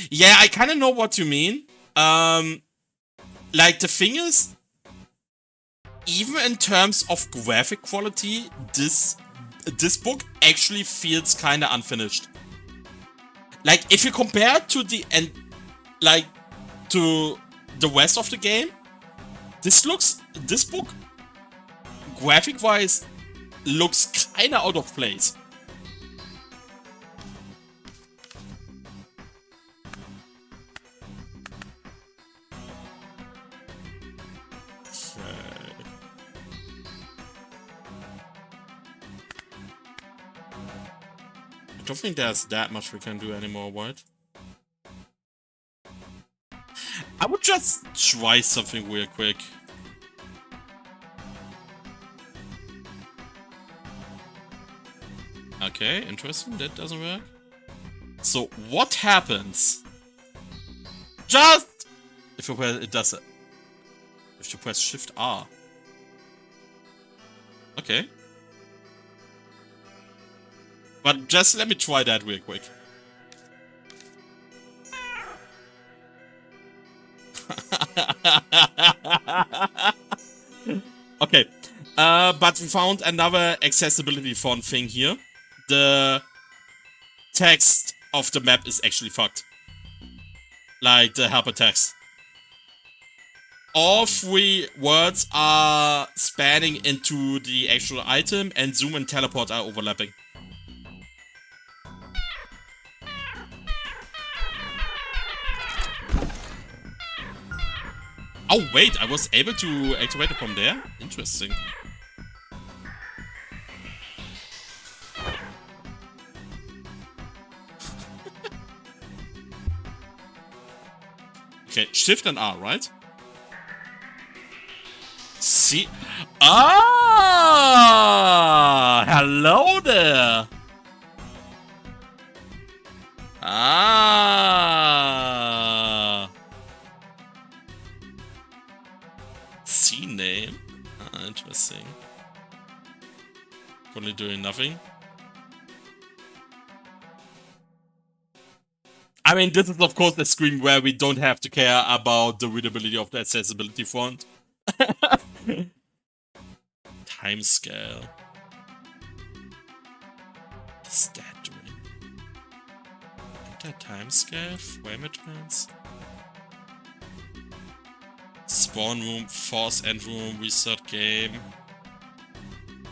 Yeah, I kind of know what you mean. Like, the thing is, even in terms of graphic quality, this book actually feels kind of unfinished. Like, if you compare it to the to the rest of the game, this book, graphic-wise, looks kind of out of place. I don't think there's that much we can do anymore, what? I would just try something real quick. Okay, interesting, that doesn't work. So, what happens? Just! If you press, it does it. If you press Shift R. Okay. But just let me try that real quick. Okay. But we found another accessibility font thing here. The text of the map is actually fucked. Like the helper text. All three words are spanning into the actual item, and zoom and teleport are overlapping. Oh wait, I was able to activate it from there? Interesting. Okay, Shift and R, right? See? Ah! Hello there! Ah! C name? Ah, interesting. Currently doing nothing. I mean, this is of course the screen where we don't have to care about the readability of the accessibility font. Timescale. What's that doing? Enter timescale, frame advance. Spawn room, force end room, restart game.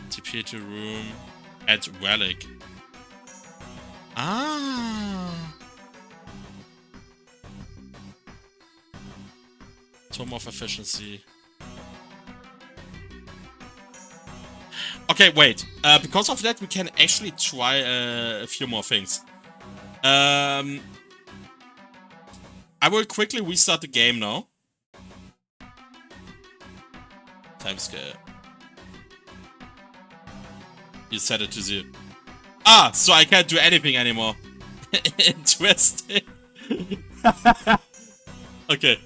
TP to room, add relic. Ah! Tome of efficiency. Okay, wait. Because of that, we can actually try a few more things. I will quickly restart the game now. Timescale. You set it to 0. Ah, so I can't do anything anymore. Interesting. Okay.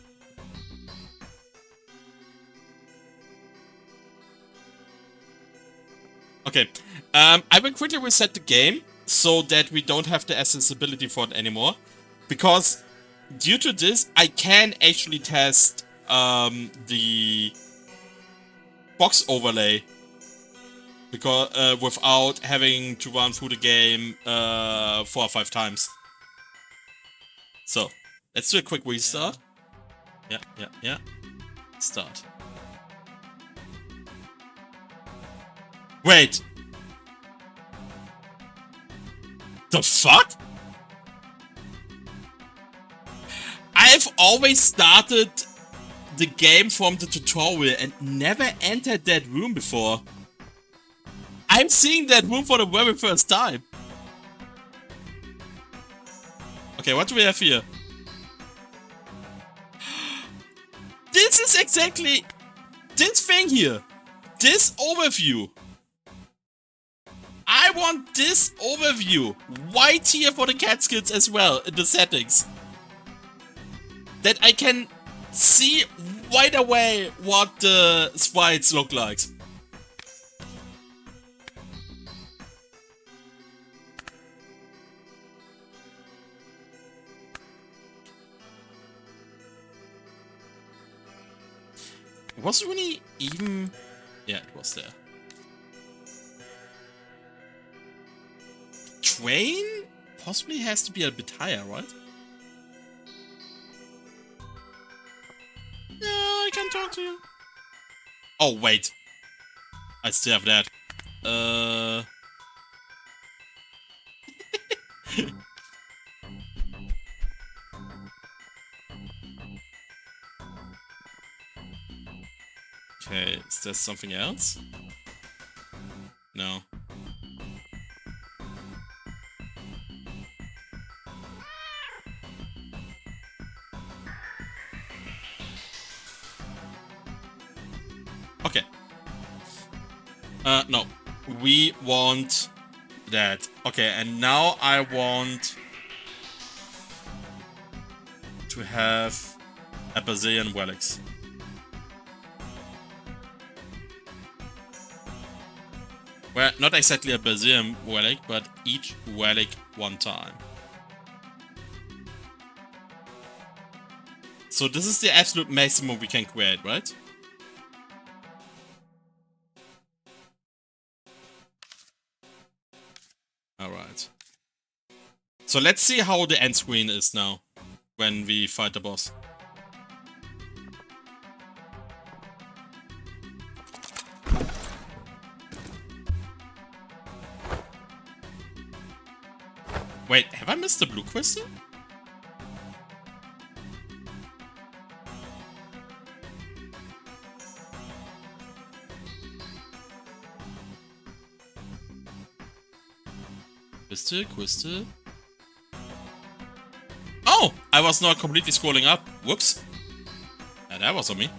Okay, I will quickly reset the game so that we don't have the accessibility font anymore. Because due to this, I can actually test the box overlay. Because without having to run through the game 4 or 5 times. So, let's do a quick restart. Yeah. Start. Wait. The fuck? I've always started the game from the tutorial and never entered that room before. I'm seeing that room for the very first time. Okay, what do we have here? This is exactly this thing here. This overview. I want this overview right here for the cat skins as well in the settings. That I can see right away what the sprites look like. Was it really even... Yeah, it was there. Train possibly has to be a bit higher, right? No, I can't talk to you. Oh, wait. I still have that. Okay, is there something else? No. Okay. No. We want that. Okay, and now I want to have a bazillion relics. Well, not exactly a bazillion relic, but each relic one time. So this is the absolute maximum we can create, right? Alright. So let's see how the end screen is now when we fight the boss. Wait, have I missed the blue crystal? Crystal. Oh! I was not completely scrolling up. Whoops. Yeah, that was on me.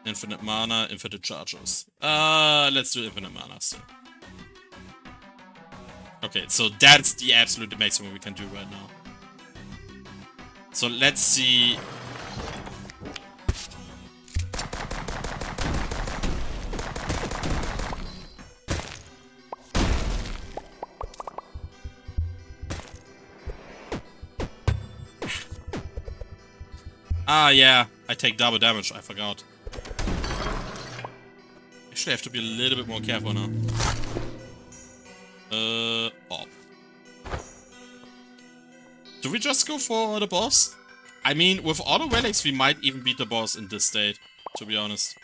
Infinite mana, infinite charges. Let's do infinite mana still. Okay, so that's the absolute maximum we can do right now. So let's see. Ah, yeah, I take double damage, I forgot. Actually, I have to be a little bit more careful now. Op. Do we just go for the boss? I mean, with auto relics, we might even beat the boss in this state, to be honest.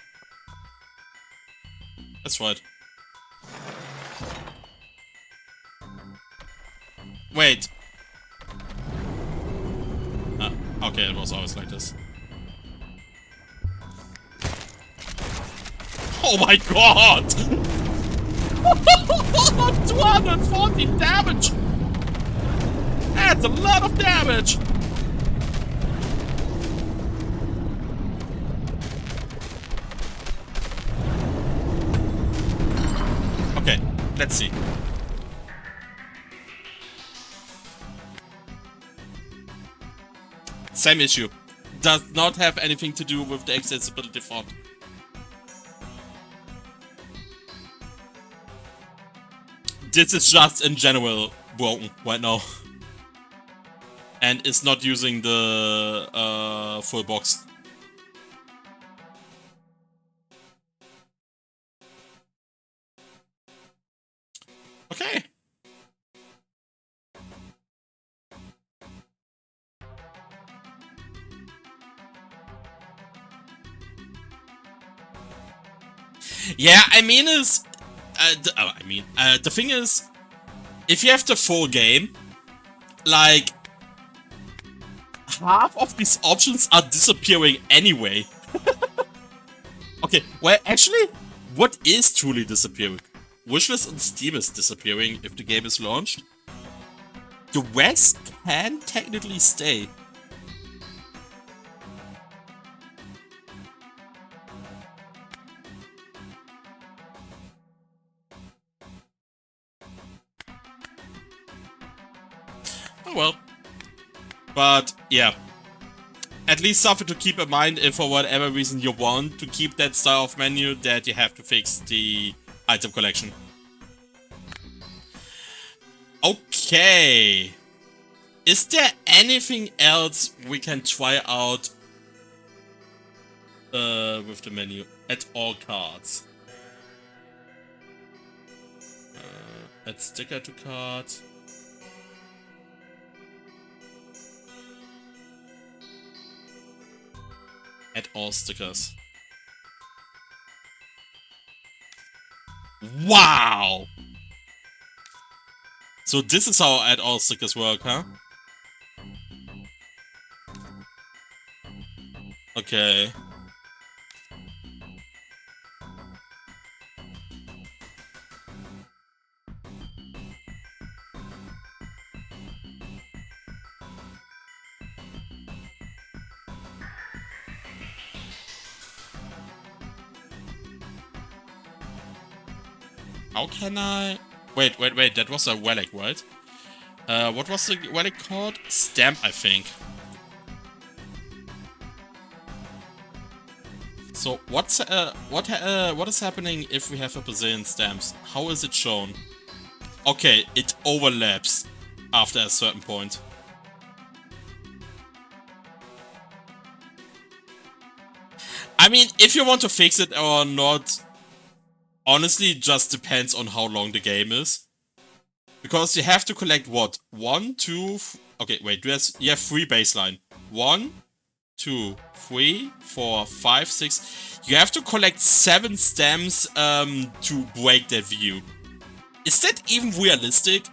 That's right. Wait. Okay, it was always like this. Oh my god! 240 damage! That's a lot of damage! Okay, let's see. Same issue. Does not have anything to do with the accessibility font. This is just in general broken right now. And it's not using the full box. Okay. Yeah, I mean the thing is, if you have the full game, like, half of these options are disappearing anyway. Okay, well, actually, what is truly disappearing? Wishlist on Steam is disappearing if the game is launched. The rest can technically stay. Oh well. But yeah. At least something to keep in mind if for whatever reason you want to keep that style of menu, that you have to fix the item collection. Okay. Is there anything else we can try out with the menu? Add all cards. Add sticker to card. Add all stickers. Wow! So this is how add all stickers work, huh? Okay. How can I... Wait, that was a relic, right? What was the relic called? Stamp, I think. So what is happening if we have a bazillion stamps? How is it shown? Okay, it overlaps after a certain point. I mean, if you want to fix it or not, honestly, it just depends on how long the game is. Because you have to collect what? 1, 2... Okay, wait, you have 3 baseline. 1, 2, 3, 4, 5, 6. You have to collect 7 stamps to break that view. Is that even realistic?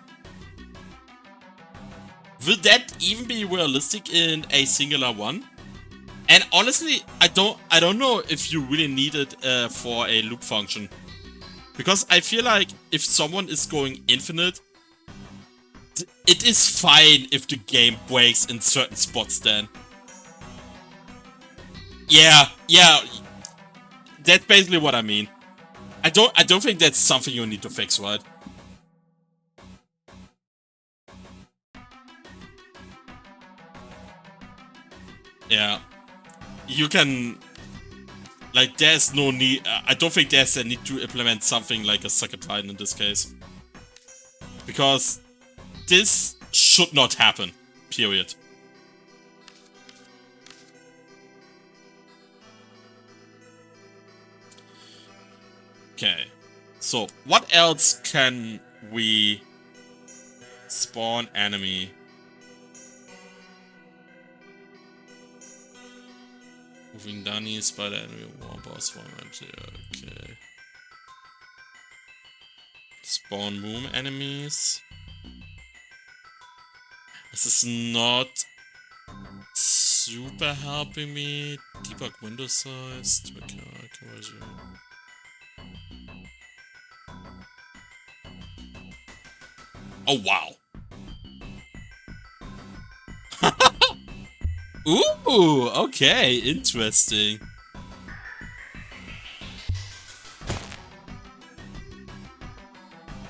Will that even be realistic in a singular one? And honestly, I don't know if you really need it for a loop function. Because I feel like if someone is going infinite, it is fine if the game breaks in certain spots then. Yeah, that's basically what I mean. I don't think that's something you need to fix, right? Yeah. You can... Like, there's no need... I don't think there's a need to implement something like a second line in this case. Because this should not happen. Period. Okay. So, what else can we spawn enemy? Moving dunnies, spider enemy, war boss, one okay. Spawn boom enemies. This is not super helping me. Debug window size, conversion. Oh wow. Ooh, okay, interesting.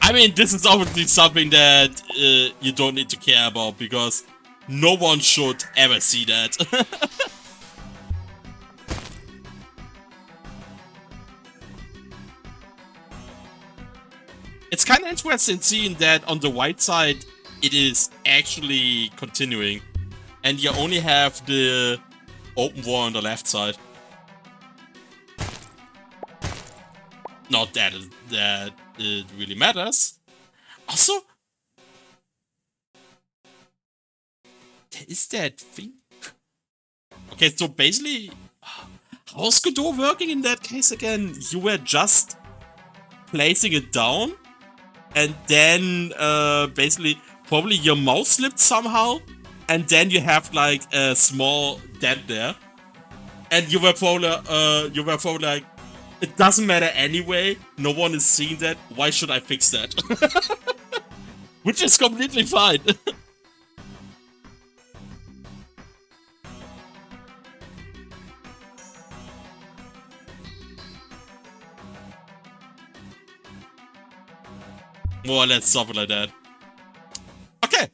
I mean, this is obviously something that you don't need to care about, because no one should ever see that. It's kind of interesting seeing that on the right side, it is actually continuing. And you only have the open war on the left side. Not that it really matters. Also, there is that thing. Okay, so basically, how's Godot working in that case again? You were just placing it down, and then basically probably your mouse slipped somehow, and then you have like a small dent there, and you were probably like, it doesn't matter anyway. No one is seeing that. Why should I fix that? Which is completely fine. More or less something like that. Okay.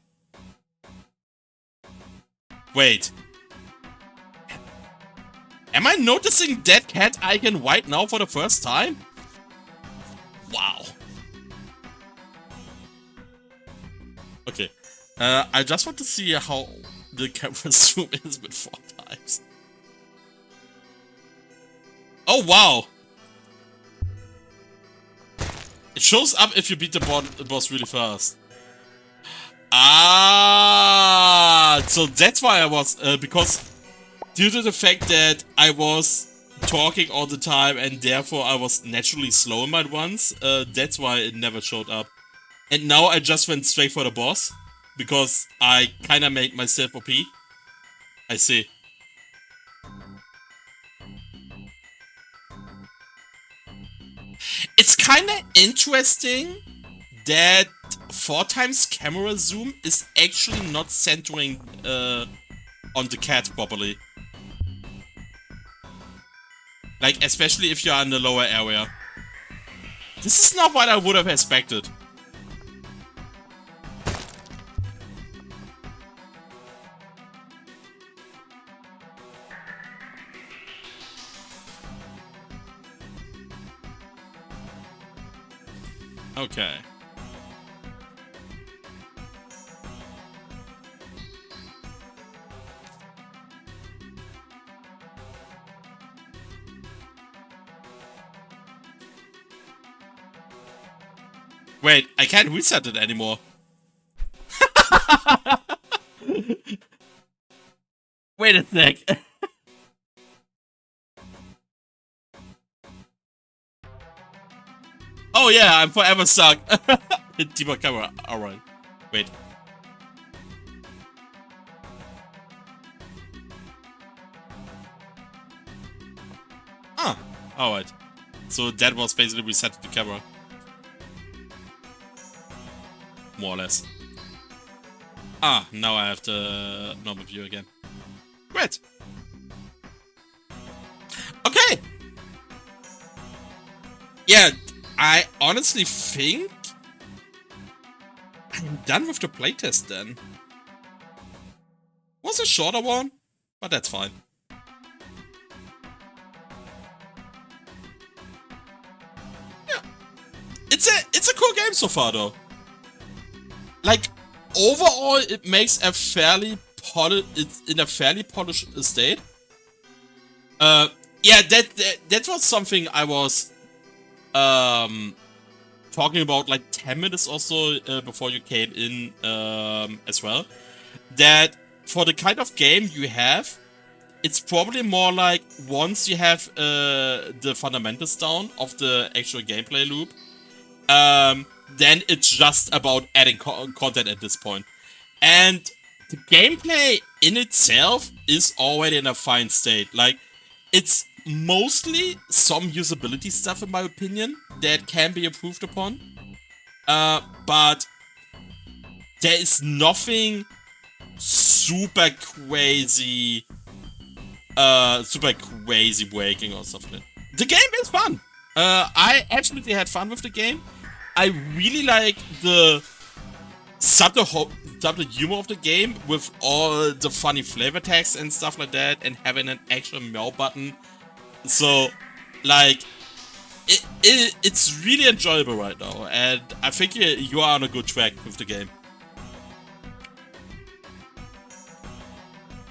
Wait. Am I noticing that cat icon right now for the first time? Wow. Okay. I just want to see how the camera zoom is with 4 times. Oh, wow. It shows up if you beat the boss really fast. Ah, so that's why I was, because due to the fact that I was talking all the time and therefore I was naturally slow in my runs, that's why it never showed up. And now I just went straight for the boss, because I kinda made myself OP. I see. It's kinda interesting that 4 times camera zoom is actually not centering on the cat properly. Like, especially if you're in the lower area. This is not what I would have expected. Okay. Wait, I can't reset it anymore. Wait a sec. Oh yeah, I'm forever stuck. Hit deeper camera. Alright. Wait. Ah, alright. So that was basically reset the camera. More or less. Ah, now I have the normal view again. Great. Okay. Yeah, I honestly think I'm done with the playtest then. Was a shorter one, but that's fine. Yeah, it's a cool game so far though. Like, overall, it makes a fairly it's in a fairly polished state. Yeah, that was something I was talking about like 10 minutes or so before you came in as well. That for the kind of game you have, it's probably more like once you have the fundamentals down of the actual gameplay loop, then it's just about adding content at this point. And the gameplay in itself is already in a fine state. Like, it's mostly some usability stuff in my opinion that can be improved upon. But there is nothing super crazy breaking or something. The game is fun. I absolutely had fun with the game. I really like the subtle humor of the game with all the funny flavor text and stuff like that, and having an actual Meow button. So, like, it's really enjoyable right now, and I think you are on a good track with the game.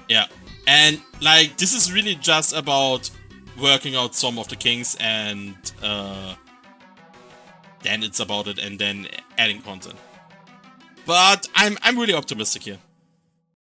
Yeah, and like, this is really just about working out some of the kinks, and then it's about it, and then adding content. But I'm really optimistic here.